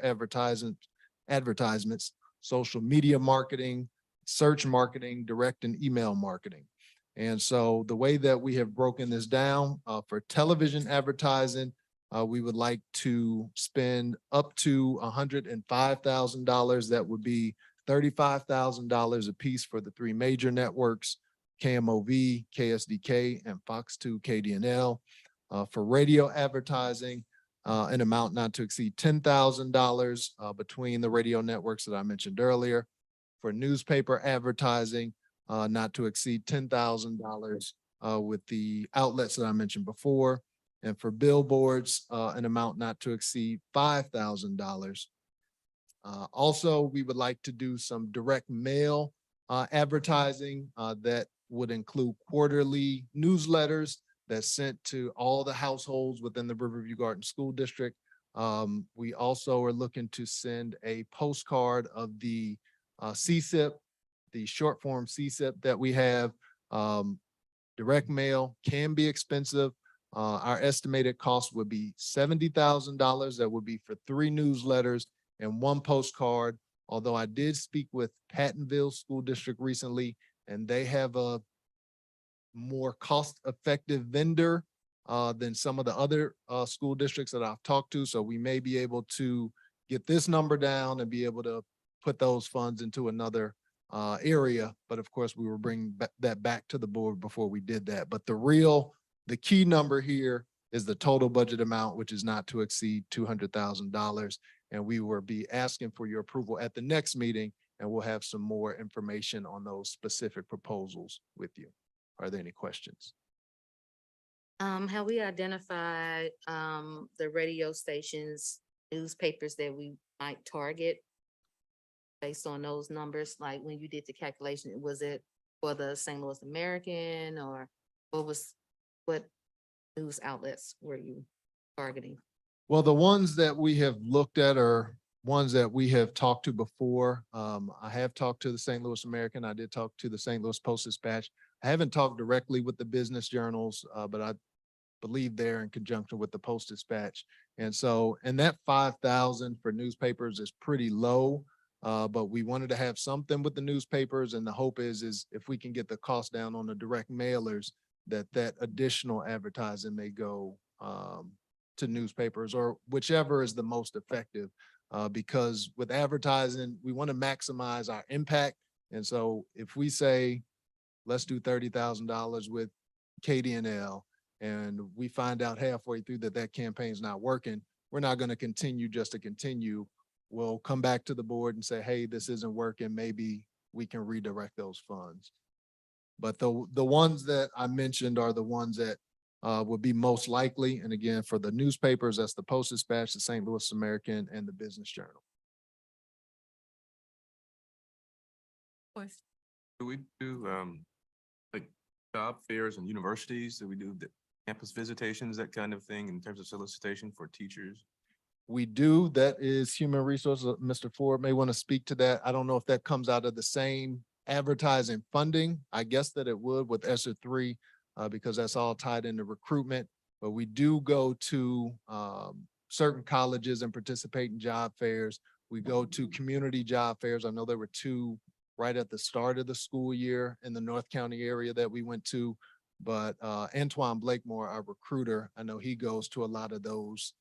advertisements, social media marketing, search marketing, direct and email marketing. And so the way that we have broken this down for television advertising, we would like to spend up to $105,000. That would be $35,000 a piece for the 3 major networks, KMOV, KSDK, and Fox 2 KDNL. For radio advertising, an amount not to exceed $10,000 between the radio networks that I mentioned earlier. For newspaper advertising, not to exceed $10,000 with the outlets that I mentioned before. And for billboards, an amount not to exceed $5,000. Also, we would like to do some direct mail advertising that would include quarterly newsletters that's sent to all the households within the Riverview Garden School District. We also are looking to send a postcard of the CSIP, the short form CSIP that we have. Direct mail can be expensive. Our estimated cost would be $70,000. That would be for 3 newsletters and 1 postcard. Although I did speak with Pattonville School District recently, and they have a more cost-effective vendor than some of the other school districts that I've talked to. So we may be able to get this number down and be able to put those funds into another area. But of course, we were bringing that back to the board before we did that. But the key number here is the total budget amount, which is not to exceed $200,000. And we will be asking for your approval at the next meeting, and we'll have some more information on those specific proposals with you. Are there any questions? Have we identified, the radio stations, newspapers that we might target based on those numbers? Like when you did the calculation, was it for the St. Louis American, or what news outlets were you targeting? Well, the ones that we have looked at are ones that we have talked to before. I have talked to the St. Louis American. I did talk to the St. Louis Post-Dispatch. I haven't talked directly with the business journals, but I believe they're in conjunction with the Post-Dispatch. And that 5,000 for newspapers is pretty low. But we wanted to have something with the newspapers, and the hope is if we can get the cost down on the direct mailers, that additional advertising may go to newspapers or whichever is the most effective. Because with advertising, we want to maximize our impact. And so if we say, let's do $30,000 with KDNL, and we find out halfway through that campaign's not working, we're not going to continue just to continue. We'll come back to the board and say, hey, this isn't working. Maybe we can redirect those funds. But the ones that I mentioned are the ones that would be most likely. And again, for the newspapers, that's the Post-Dispatch, the St. Louis American, and the Business Journal. Do we do like job fairs and universities? Do we do the campus visitations, that kind of thing in terms of solicitation for teachers? We do. That is human resources. Mr. Ford may want to speak to that. I don't know if that comes out of the same advertising funding. I guess that it would with ESSER 3 because that's all tied into recruitment. But we do go to certain colleges and participate in job fairs. We go to community job fairs. I know there were 2 right at the start of the school year in the North County area that we went to. But Antoine Blakemore, our recruiter, I know he goes to a lot of those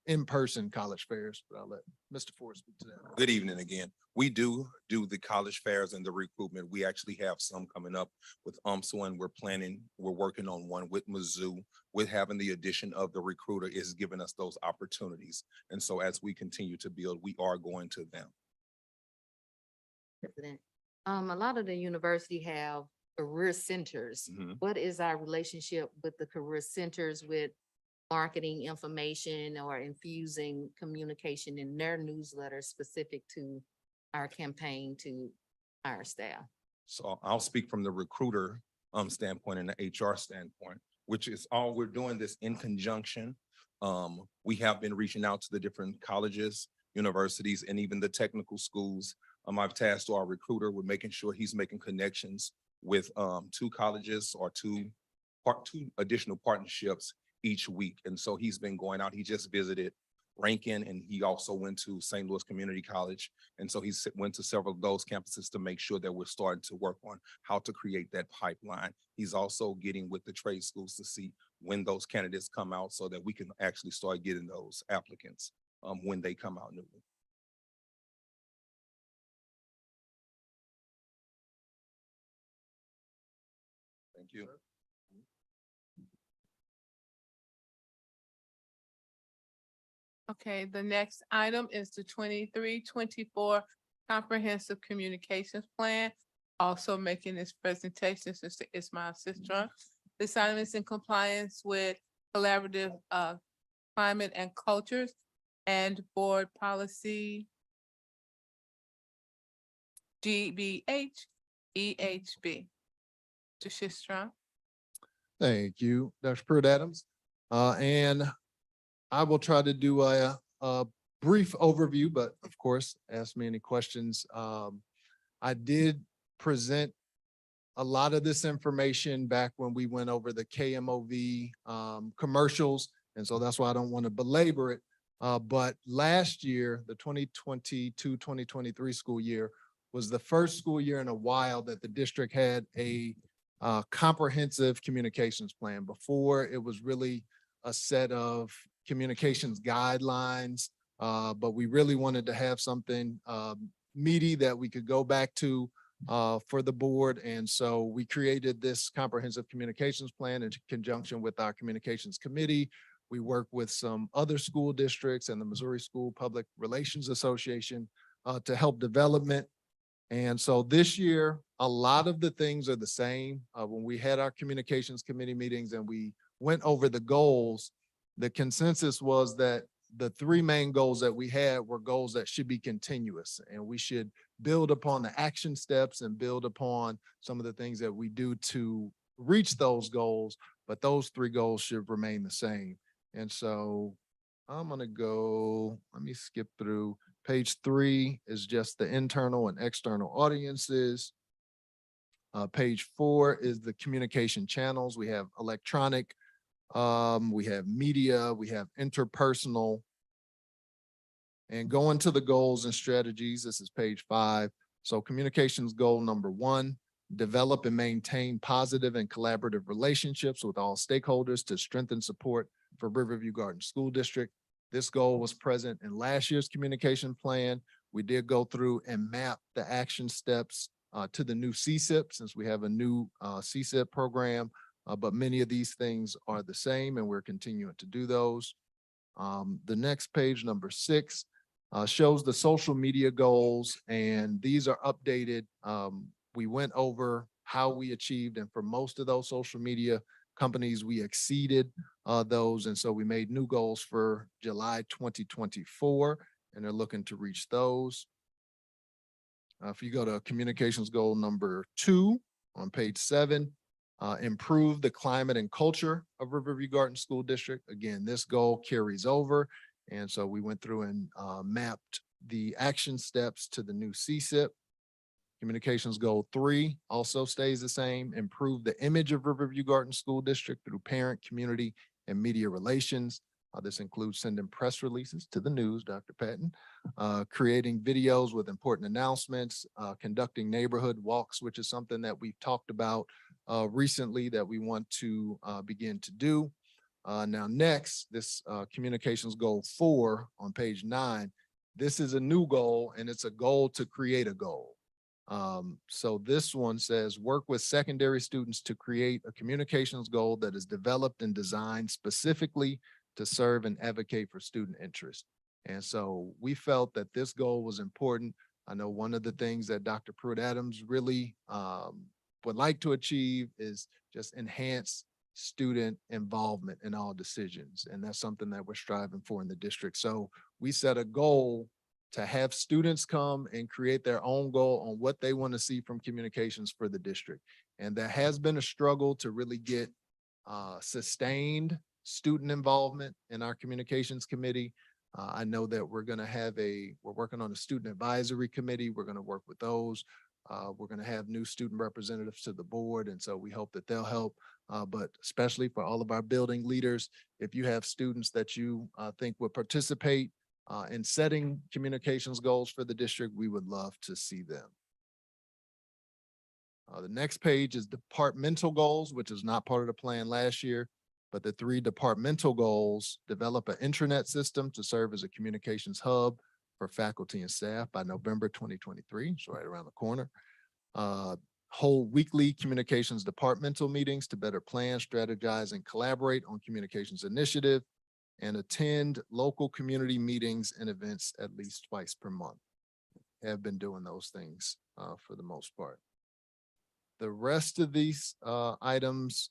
in-person college fairs, but I'll let Mr. Ford speak to that. Good evening again. We do the college fairs and the recruitment. We actually have some coming up with UMSL, and we're working on one with Mizzou. With having the addition of the recruiter is giving us those opportunities. And so as we continue to build, we are going to them. President, a lot of the university have career centers. Mhm. What is our relationship with the career centers with marketing information or infusing communication in their newsletters specific to our campaign to our staff? So I'll speak from the recruiter standpoint and the HR standpoint, which is all we're doing this in conjunction. We have been reaching out to the different colleges, universities, and even the technical schools. I've tasked our recruiter with making sure he's making connections with 2 colleges or two additional partnerships each week. And so he's been going out. He just visited Rankin, and he also went to St. Louis Community College. And so he went to several of those campuses to make sure that we're starting to work on how to create that pipeline. He's also getting with the trade schools to see when those candidates come out so that we can actually start getting those applicants when they come out newly. Thank you. Okay, the next item is the 23-24 Comprehensive Communications Plan. Also making this presentation, Sister Ismail Sistrum. This item is in compliance with collaborative climate and cultures and board policy GBH EHB. Mr. Sistrum. Thank you, Dr. Pruitt-Adams. And I will try to do a brief overview, but of course, ask me any questions. I did present a lot of this information back when we went over the KMOV commercials. And so that's why I don't want to belabor it. But last year, the 2022-2023 school year was the first school year in a while that the district had a comprehensive communications plan. Before, it was really a set of communications guidelines, but we really wanted to have something meaty that we could go back to for the board. And so we created this comprehensive communications plan in conjunction with our communications committee. We work with some other school districts and the Missouri School Public Relations Association to help development. And so this year, a lot of the things are the same. When we had our communications committee meetings and we went over the goals, the consensus was that the three main goals that we had were goals that should be continuous, and we should build upon the action steps and build upon some of the things that we do to reach those goals, but those three goals should remain the same. And so I'm gonna go, let me skip through. Page 3 is just the internal and external audiences. Page 4 is the communication channels. We have electronic, we have media, we have interpersonal. And going to the goals and strategies, this is page 5. So communications goal number 1, develop and maintain positive and collaborative relationships with all stakeholders to strengthen support for Riverview Garden School District. This goal was present in last year's communication plan. We did go through and map the action steps to the new CSIP, since we have a new CSIP program, but many of these things are the same and we're continuing to do those. The next page, number 6, shows the social media goals, and these are updated. We went over how we achieved, and for most of those social media companies, we exceeded those. And so we made new goals for July 2024, and they're looking to reach those. If you go to communications goal number 2 on page 7, improve the climate and culture of Riverview Garden School District. Again, this goal carries over. And so we went through and mapped the action steps to the new CSIP. Communications goal 3 also stays the same, improve the image of Riverview Garden School District through parent, community, and media relations. This includes sending press releases to the news, Dr. Patton, creating videos with important announcements, conducting neighborhood walks, which is something that we've talked about recently that we want to begin to do. Now next, this communications goal 4 on page 9, this is a new goal, and it's a goal to create a goal. So this one says, work with secondary students to create a communications goal that is developed and designed specifically to serve and advocate for student interest. And so we felt that this goal was important. I know one of the things that Dr. Pruitt-Adams really would like to achieve is just enhance student involvement in all decisions. And that's something that we're striving for in the district. So we set a goal to have students come and create their own goal on what they want to see from communications for the district. And there has been a struggle to really get sustained student involvement in our communications committee. I know that we're working on a student advisory committee. We're going to work with those. We're going to have new student representatives to the board. And so we hope that they'll help. But especially for all of our building leaders, if you have students that you think would participate in setting communications goals for the district, we would love to see them. The next page is departmental goals, which is not part of the plan last year, but the 3 departmental goals: develop an intranet system to serve as a communications hub for faculty and staff by November 2023, so right around the corner. Hold weekly communications departmental meetings to better plan, strategize, and collaborate on communications initiative. and attend local community meetings and events at least twice per month. Have been doing those things for the most part. The rest of these items,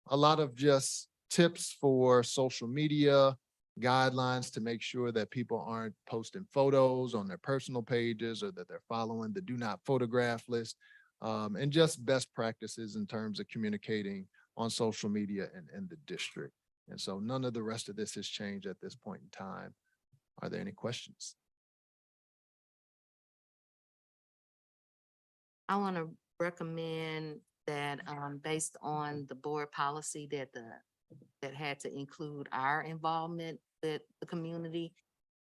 a lot of just tips for social media, guidelines to make sure that people aren't posting photos on their personal pages or that they're following the do not photograph list, and just best practices in terms of communicating on social media and in the district. And so none of the rest of this has changed at this point in time. Are there any questions? I want to recommend that, based on the board policy that had to include our involvement with the community,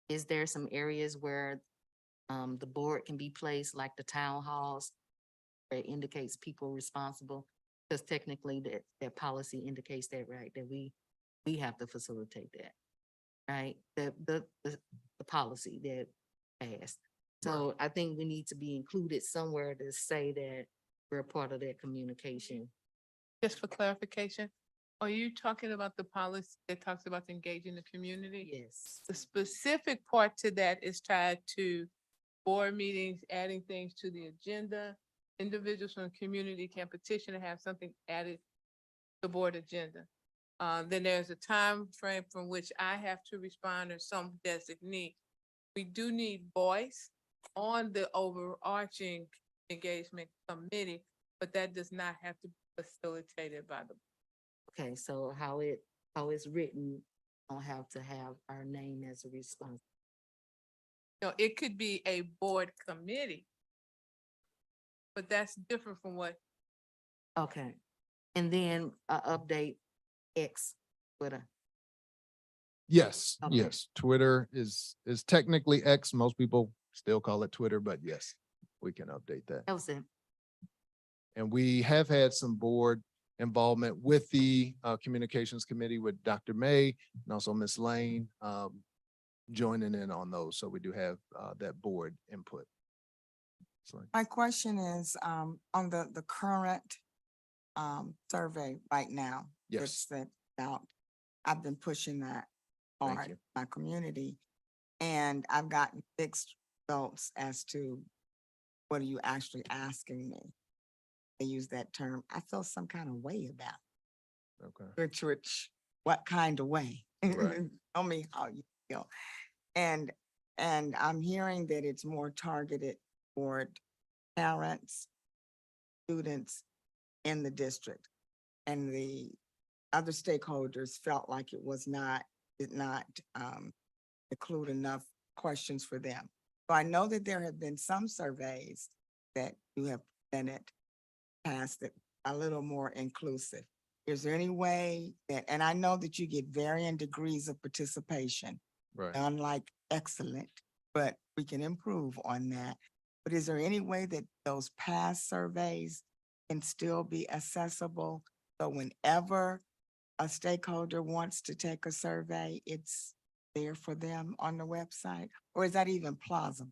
is there some areas where, the board can be placed, like the town halls, where it indicates people responsible? Because technically that policy indicates that, right, that we have to facilitate that, right? The policy that passed. So I think we need to be included somewhere to say that we're a part of that communication. Just for clarification, are you talking about the policy that talks about engaging the community? Yes. The specific part to that is tied to board meetings, adding things to the agenda. Individuals from the community can petition to have something added to the board agenda. Then there's a time frame from which I have to respond or some designee. We do need voice on the overarching engagement committee, but that does not have to be facilitated by the. Okay, so how it's written, don't have to have our name as a response. No, it could be a board committee, but that's different from what. Okay, and then update X Twitter. Yes, Okay. yes. Twitter is technically X. Most people still call it Twitter, but yes, we can update that. That was it. And we have had some board involvement with the communications committee with Dr. May and also Ms. Lane joining in on those. So we do have that board input. So, My question is, on the current, survey right now. Yes. That's sent out. I've been pushing that Thank hard, you. in my community, and I've gotten mixed results as to what are you actually asking me? They use that term. I feel some kind of way about it. Okay. Which, what kind of way? Right. Tell me how you feel. And I'm hearing that it's more targeted toward parents, students in the district. And the other stakeholders felt like it did not include enough questions for them. So I know that there have been some surveys that you have presented past that a little more inclusive. Is there any way that, and I know that you get varying degrees of participation, Right. unlike excellent, but we can improve on that. But is there any way that those past surveys can still be accessible? So whenever a stakeholder wants to take a survey, it's there for them on the website? Or is that even plausible?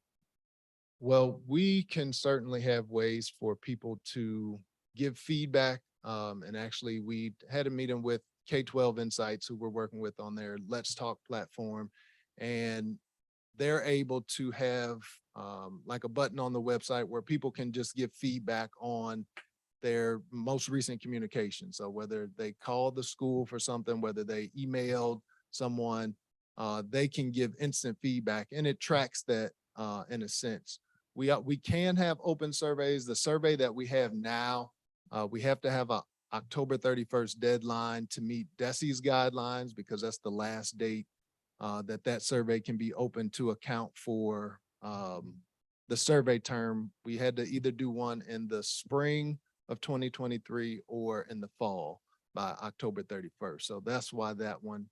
Well, we can certainly have ways for people to give feedback. And actually, we had a meeting with K-12 Insights, who we're working with on their Let's Talk platform. And they're able to have like a button on the website where people can just give feedback on their most recent communication. So whether they called the school for something, whether they emailed someone, they can give instant feedback, and it tracks that in a sense. We can have open surveys. The survey that we have now, we have to have a October 31st deadline to meet DESI's guidelines, because that's the last date that survey can be open to account for the survey term. We had to either do one in the spring of 2023 or in the fall by October 31st. So that's why that one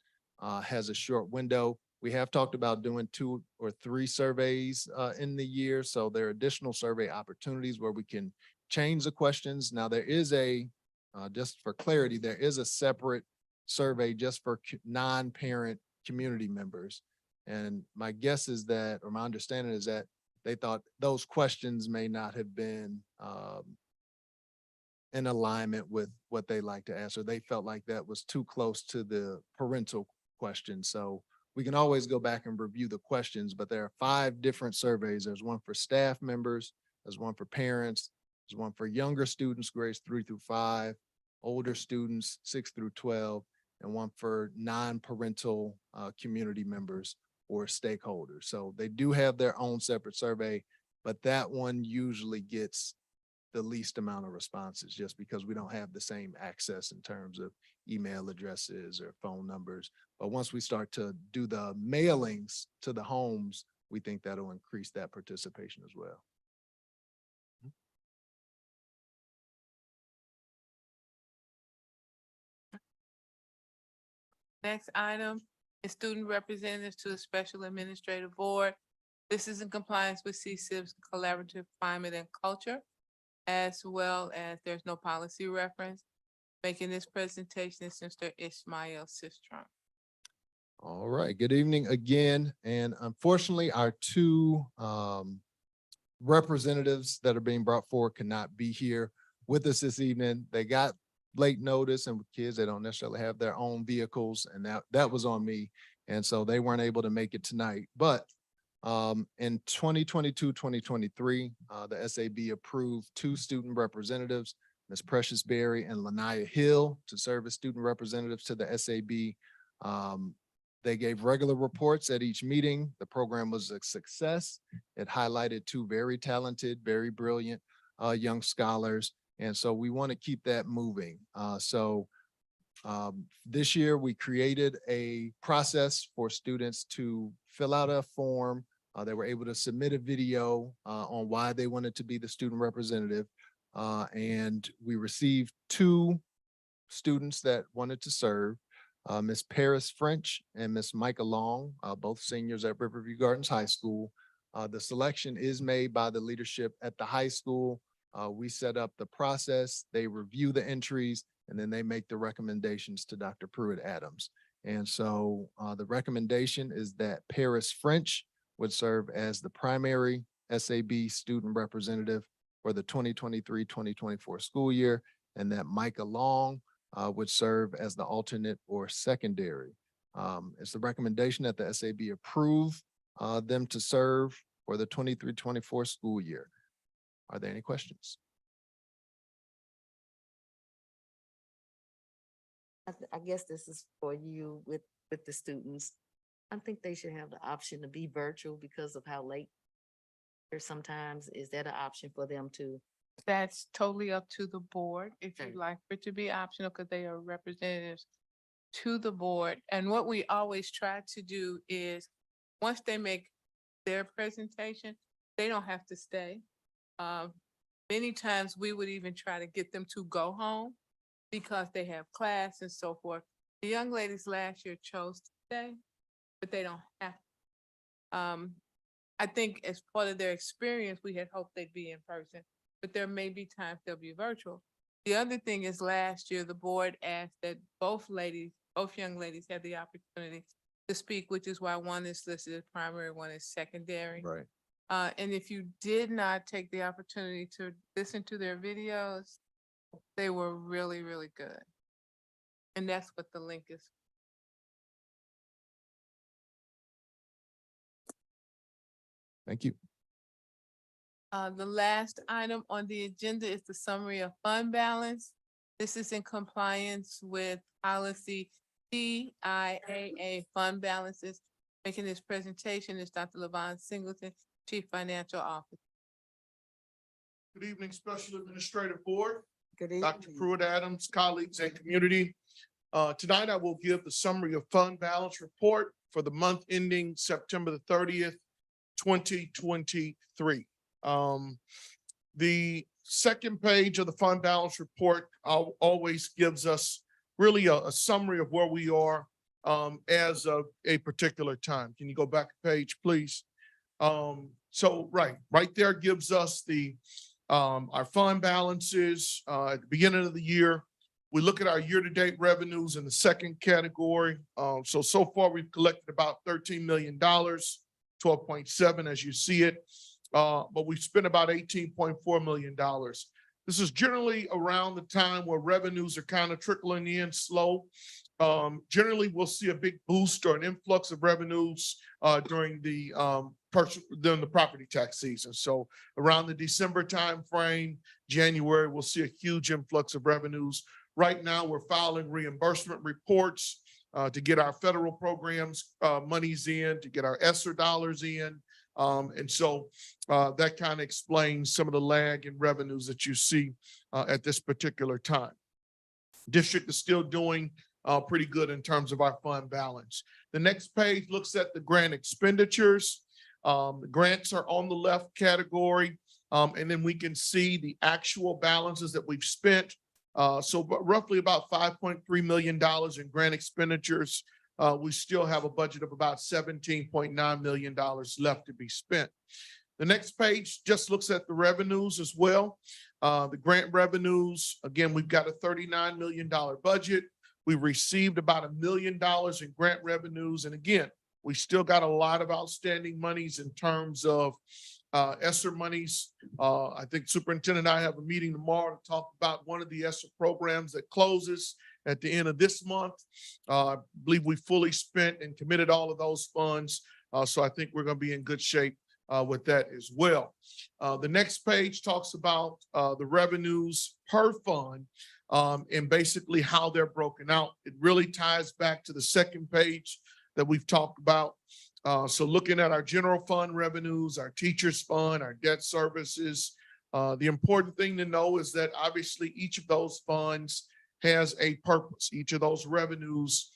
has a short window. We have talked about doing 2 or 3 surveys in the year. So there are additional survey opportunities where we can change the questions. Now there is just for clarity, there is a separate survey just for non-parent community members. And my guess is that, or my understanding is that they thought those questions may not have been in alignment with what they like to answer. They felt like that was too close to the parental questions. So we can always go back and review the questions, but there are 5 different surveys. There's one for staff members, there's one for parents, there's one for younger students, grades 3 through 5, older students, 6 through 12, and one for non-parental community members or stakeholders. So they do have their own separate survey, but that one usually gets the least amount of responses just because we don't have the same access in terms of email addresses or phone numbers. But once we start to do the mailings to the homes, we think that'll increase that participation as well. Next item is student representatives to the Special Administrative Board. This is in compliance with CSIP's Collaborative Climate and Culture, as well as there's no policy reference. Making this presentation is Mr. Ismail Sistrom. All right, good evening again. And unfortunately, our 2 representatives that are being brought forward cannot be here with us this evening. They got late notice, and with kids, they don't necessarily have their own vehicles, and that was on me. And so they weren't able to make it tonight. But in 2022, 2023, the SAB approved 2 student representatives, Ms. Precious Berry and Lanaya Hill, to serve as student representatives to the SAB. They gave regular reports at each meeting. The program was a success. It highlighted 2 very talented, very brilliant young scholars. And so we want to keep that moving. This year we created a process for students to fill out a form. They were able to submit a video on why they wanted to be the student representative. And we received 2 students that wanted to serve. Ms. Paris French and Ms. Micah Long, both seniors at Riverview Gardens High School. The selection is made by the leadership at the high school. We set up the process, they review the entries, and then they make the recommendations to Dr. Pruitt Adams. And so the recommendation is that Paris French would serve as the primary SAB student representative for the 2023-2024 school year, and that Micah Long would serve as the alternate or secondary. It's the recommendation that the SAB approve them to serve for the 23-24 school year. Are there any questions? I guess this is for you with the students. I think they should have the option to be virtual because of how late or sometimes. Is that an option for them to? That's totally up to the board. If Okay. you'd like for it to be optional, because they are representatives to the board. And what we always try to do is, once they make their presentation, they don't have to stay. Many times we would even try to get them to go home because they have class and so forth. The young ladies last year chose to stay, but they don't have to. I think as part of their experience, we had hoped they'd be in person, but there may be times they'll be virtual. The other thing is last year, the board asked that both young ladies had the opportunity to speak, which is why one is listed as primary, one is secondary. Right. And if you did not take the opportunity to listen to their videos, they were really, really good. And that's what the link is. Thank you. The last item on the agenda is the summary of fund balance. This is in compliance with policy TIAA fund balances. Making this presentation is Dr. Levon Singleton, Chief Financial Officer. Good evening, Special Administrative Board, Good evening. Dr. Pruitt Adams, colleagues and community. Tonight I will give the summary of fund balance report for the month ending September the 30th, 2023. The second page of the fund balance report always gives us really a summary of where we are as of a particular time. Can you go back a page, please? So right there gives us the our fund balances at the beginning of the year. We look at our year-to-date revenues in the second category. So far we've collected about $13 million, 12.7 as you see it. But we've spent about $18.4 million. This is generally around the time where revenues are kind of trickling in slow. Generally, we'll see a big boost or an influx of revenues during the property tax season. So around the December timeframe, January, we'll see a huge influx of revenues. Right now, we're filing reimbursement reports to get our federal programs monies in, to get our ESSER dollars in. And so that kind of explains some of the lag in revenues that you see at this particular time. District is still doing pretty good in terms of our fund balance. The next page looks at the grant expenditures. The grants are on the left category, and then we can see the actual balances that we've spent. So roughly about $5.3 million in grant expenditures. We still have a budget of about $17.9 million left to be spent. The next page just looks at the revenues as well. The grant revenues, again, we've got a $39 million budget. We received about $1 million in grant revenues. And again, we still got a lot of outstanding monies in terms of ESSER monies. I think Superintendent and I have a meeting tomorrow to talk about one of the ESSER programs that closes at the end of this month. I believe we fully spent and committed all of those funds. So I think we're going to be in good shape with that as well. The next page talks about the revenues per fund and basically how they're broken out. It really ties back to the second page that we've talked about. So looking at our general fund revenues, our teachers fund, our debt services, the important thing to know is that obviously each of those funds has a purpose. Each of those revenues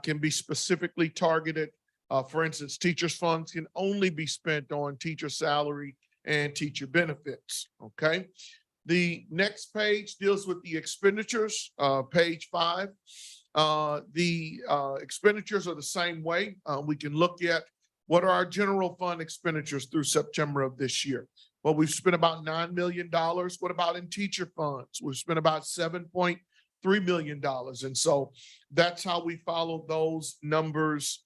can be specifically targeted. For instance, teachers funds can only be spent on teacher salary and teacher benefits, okay? The next page deals with the expenditures, page 5. The expenditures are the same way. We can look at what are our general fund expenditures through September of this year. Well, we've spent about $9 million. What about in teacher funds? We've spent about $7.3 million. And so that's how we follow those numbers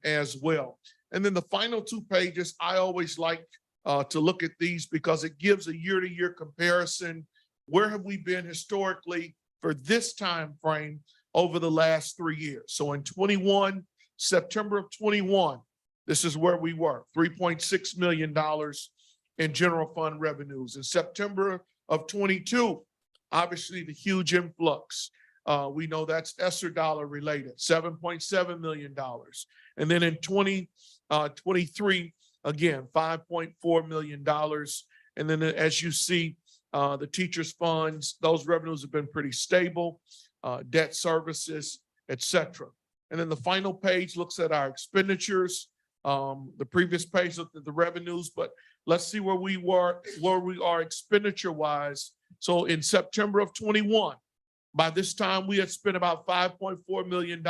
as well. And then the final 2 pages, I always like to look at these because it gives a year-to-year comparison. Where have we been historically for this time frame over the last 3 years? So in 21, September of 21, this is where we were, $3.6 million in general fund revenues. In September of 22, obviously the huge influx. We know that's ESSER dollar related, $7.7 million. And then in 2023, again, $5.4 million. And then as you see, the teachers funds, those revenues have been pretty stable, debt services, et cetera. And then the final page looks at our expenditures. The previous page looked at the revenues, but let's see where we are expenditure wise. So in September of 21, by this time we had spent about $5.4 million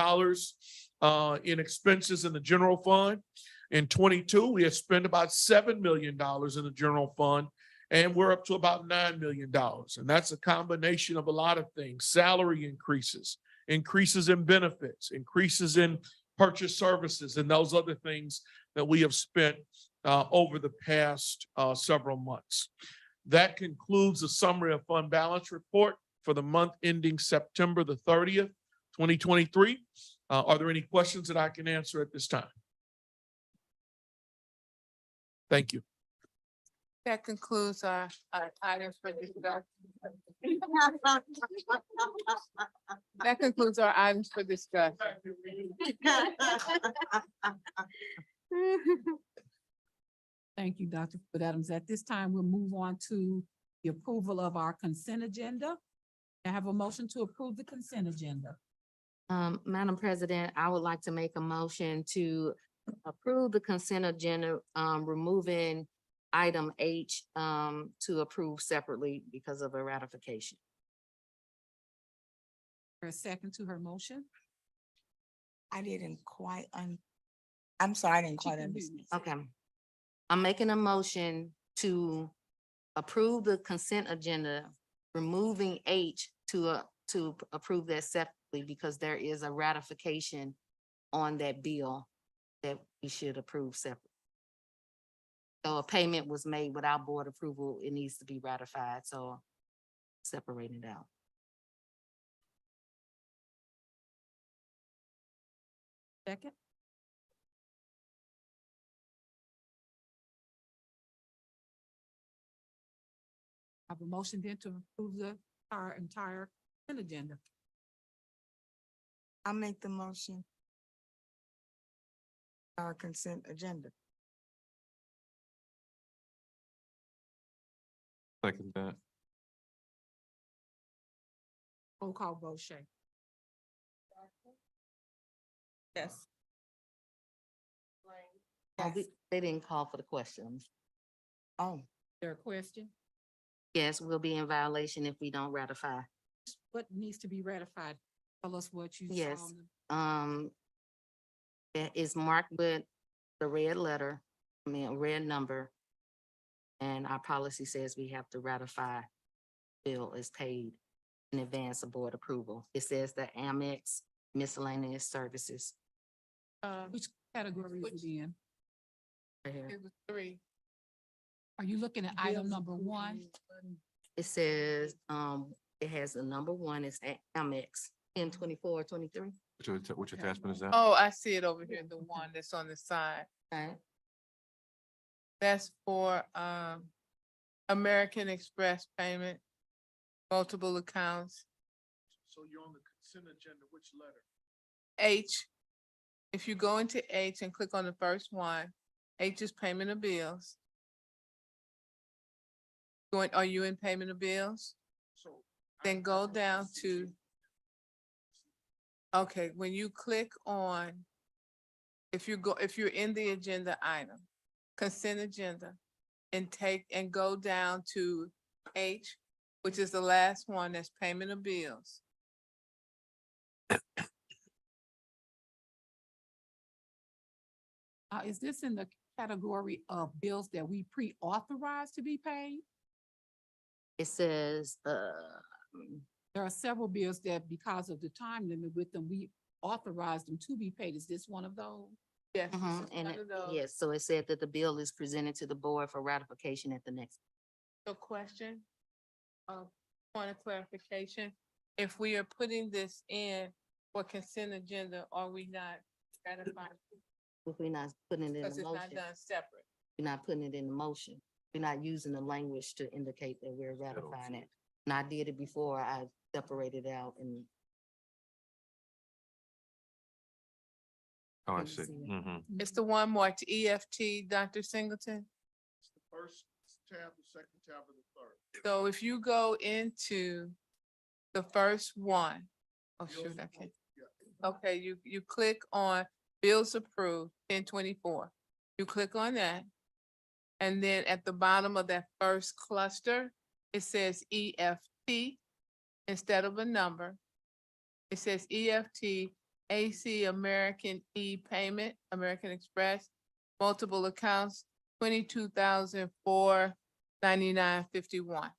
in expenses in the general fund. In 22, we had spent about $7 million in the general fund, and we're up to about $9 million. And that's a combination of a lot of things: salary increases, increases in benefits, increases in purchase services, and those other things that we have spent over the past several months. That concludes the summary of fund balance report for the month ending September the 30th, 2023. Are there any questions that I can answer at this time? Thank you. That concludes our items for discussion. That concludes our items for discussion. Thank you, Dr. Adams. At this time, we'll move on to the approval of our consent agenda. I have a motion to approve the consent agenda. Madam President, I would like to make a motion to approve the consent agenda, removing item H to approve separately because of a ratification. For a second to her motion. I didn't quite, I'm sorry, I didn't She quite can hear understand. you. Okay. I'm making a motion to approve the consent agenda, removing H to approve that separately because there is a ratification on that bill that we should approve separately. So a payment was made without board approval. It needs to be ratified. So separate it out. Second. I have a motion then to approve the our entire consent agenda. I'll make the motion. Our consent agenda. Second that. Roll call vote, Shay. Yes. Oh, they didn't call for the questions. Oh, There a question? Yes, we'll be in violation if we don't ratify. What needs to be ratified? Tell us what you saw. Yes. on the- It is marked with the red letter, red number. And our policy says we have to ratify bill is paid in advance of board approval. It says the Amex miscellaneous services. Which category is it in? Right here. It was 3. Are you looking at item number one? It says, it has the number one is Amex 102423. Which attachment is that? Oh, I see it over here, the one that's on the side. Right. That's for, American Express payment, multiple accounts. So you're on the consent agenda, which letter? H, if you go into H and click on the first one, H is payment of bills. Are you in payment of bills? So. Then go down to, okay, when you click on, if you're in the agenda item, consent agenda, and go down to H, which is the last one, that's payment of bills. Is this in the category of bills that we pre-authorized to be paid? It says, There are several bills that because of the time limit with them, we authorized them to be paid. Is this one of those? Yes. this is and one of those. yes, so it said that the bill is presented to the board for ratification at the next. So question, point of clarification, if we are putting this in for consent agenda, are we not ratifying? If we're not putting it in Because the it's not motion, done separate. we're not putting it in the motion. We're not using the language to indicate that we're ratifying it. And I did it before, I separated out and. Oh, I Can you see. see it? Mhm. It's the one marked EFT, Dr. Singleton. It's the first tab, the second tab, and the third. So if you go into the first one, oh shoot, I can't. Okay, you click on bills approved, 1024. You click on that. And then at the bottom of that first cluster, it says EFT instead of a number. It says EFT, AC American E-payment, American Express, multiple accounts, 22,499.51.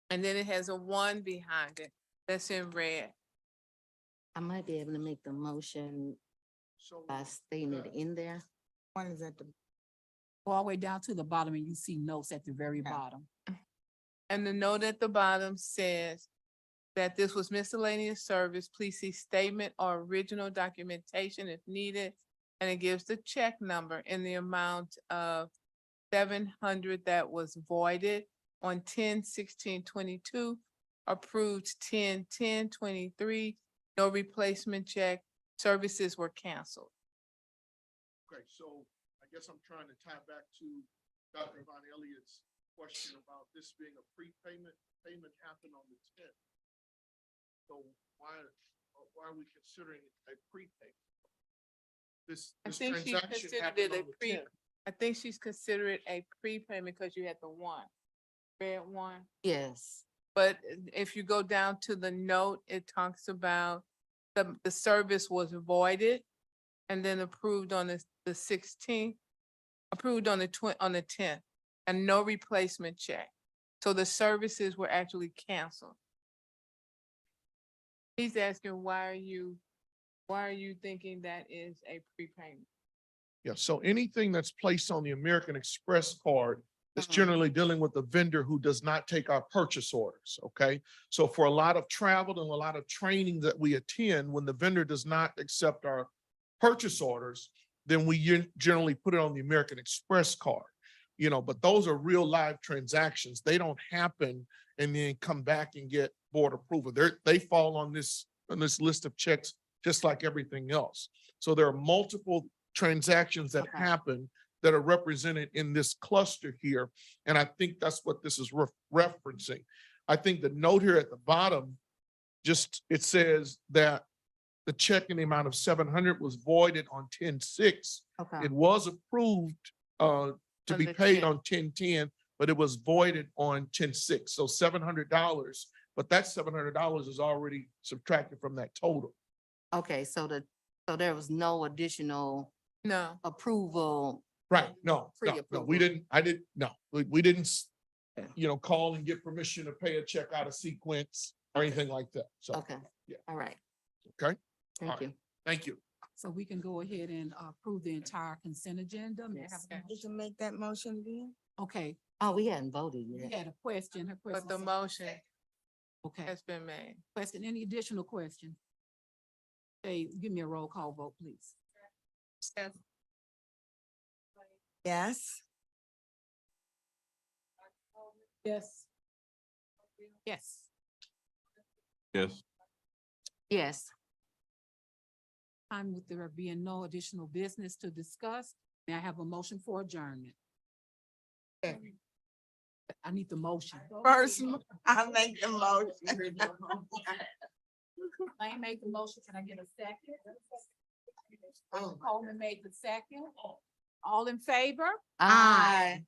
And then it has a 1 behind it that's in red. I might be able to make the motion So. by stating it in there. one is at the, Go all the way down to the bottom and you see notes at the very Yeah. bottom. And the note at the bottom says that this was miscellaneous service. Please see statement or original documentation if needed. And it gives the check number in the amount of 700 that was voided on 10/16/22, approved 10/10/23, no replacement check, services were canceled. Okay, so I guess I'm trying to tie back to Dr. Von Elliott's question about this being a prepayment. Payment happened on the 10th. So why are we considering it a prepayment? This I this think she transaction considered happened it a on the pre, 10th. I think she's considered it a prepayment because you had the one, red one. Yes, But if you go down to the note, it talks about the service was voided and then approved on the 16th, approved on the 10th, and no replacement check. So the services were actually canceled. He's asking, why are you thinking that is a prepayment? Yeah, so anything that's placed on the American Express card It's Mhm. generally dealing with a vendor who does not take our purchase orders, okay? So for a lot of travel and a lot of training that we attend, when the vendor does not accept our purchase orders, then we generally put it on the American Express card. You know, but those are real live transactions. They don't happen and then come back and get board approval. They fall on this list of checks just like everything else. So there are multiple transactions that Okay. happen that are represented in this cluster here. And I think that's what this is referencing. I think the note here at the bottom, just, it says that the check in the amount of 700 was voided on 10/6. Okay. It was approved to On be the paid 10th. on 10/10, but it was voided on 10/6. So $700, but that $700 is already subtracted from that total. Okay, so there was no additional No, approval. Right, no, we Pre-approval. didn't, I didn't, no, we didn't, Okay. call and get permission to pay a check out of sequence or anything like that. So, Okay. yeah. All right. okay, Thank right. you. thank you. So we can go ahead and approve the entire consent agenda. May I have a Yes. Did you make that motion again? Okay, Oh, we hadn't voted you yet. had a question, her question. but the motion Okay, has been made. question, any additional questions? Hey, give me a roll call vote, please. Yes. Yes. Yes. Yes. Yes. Time with there being no additional business to discuss, may I have a motion for adjournment? I need the motion. First, I make the motion. I make the motion, can I get a second? Coleman made the second. All in favor? Aye.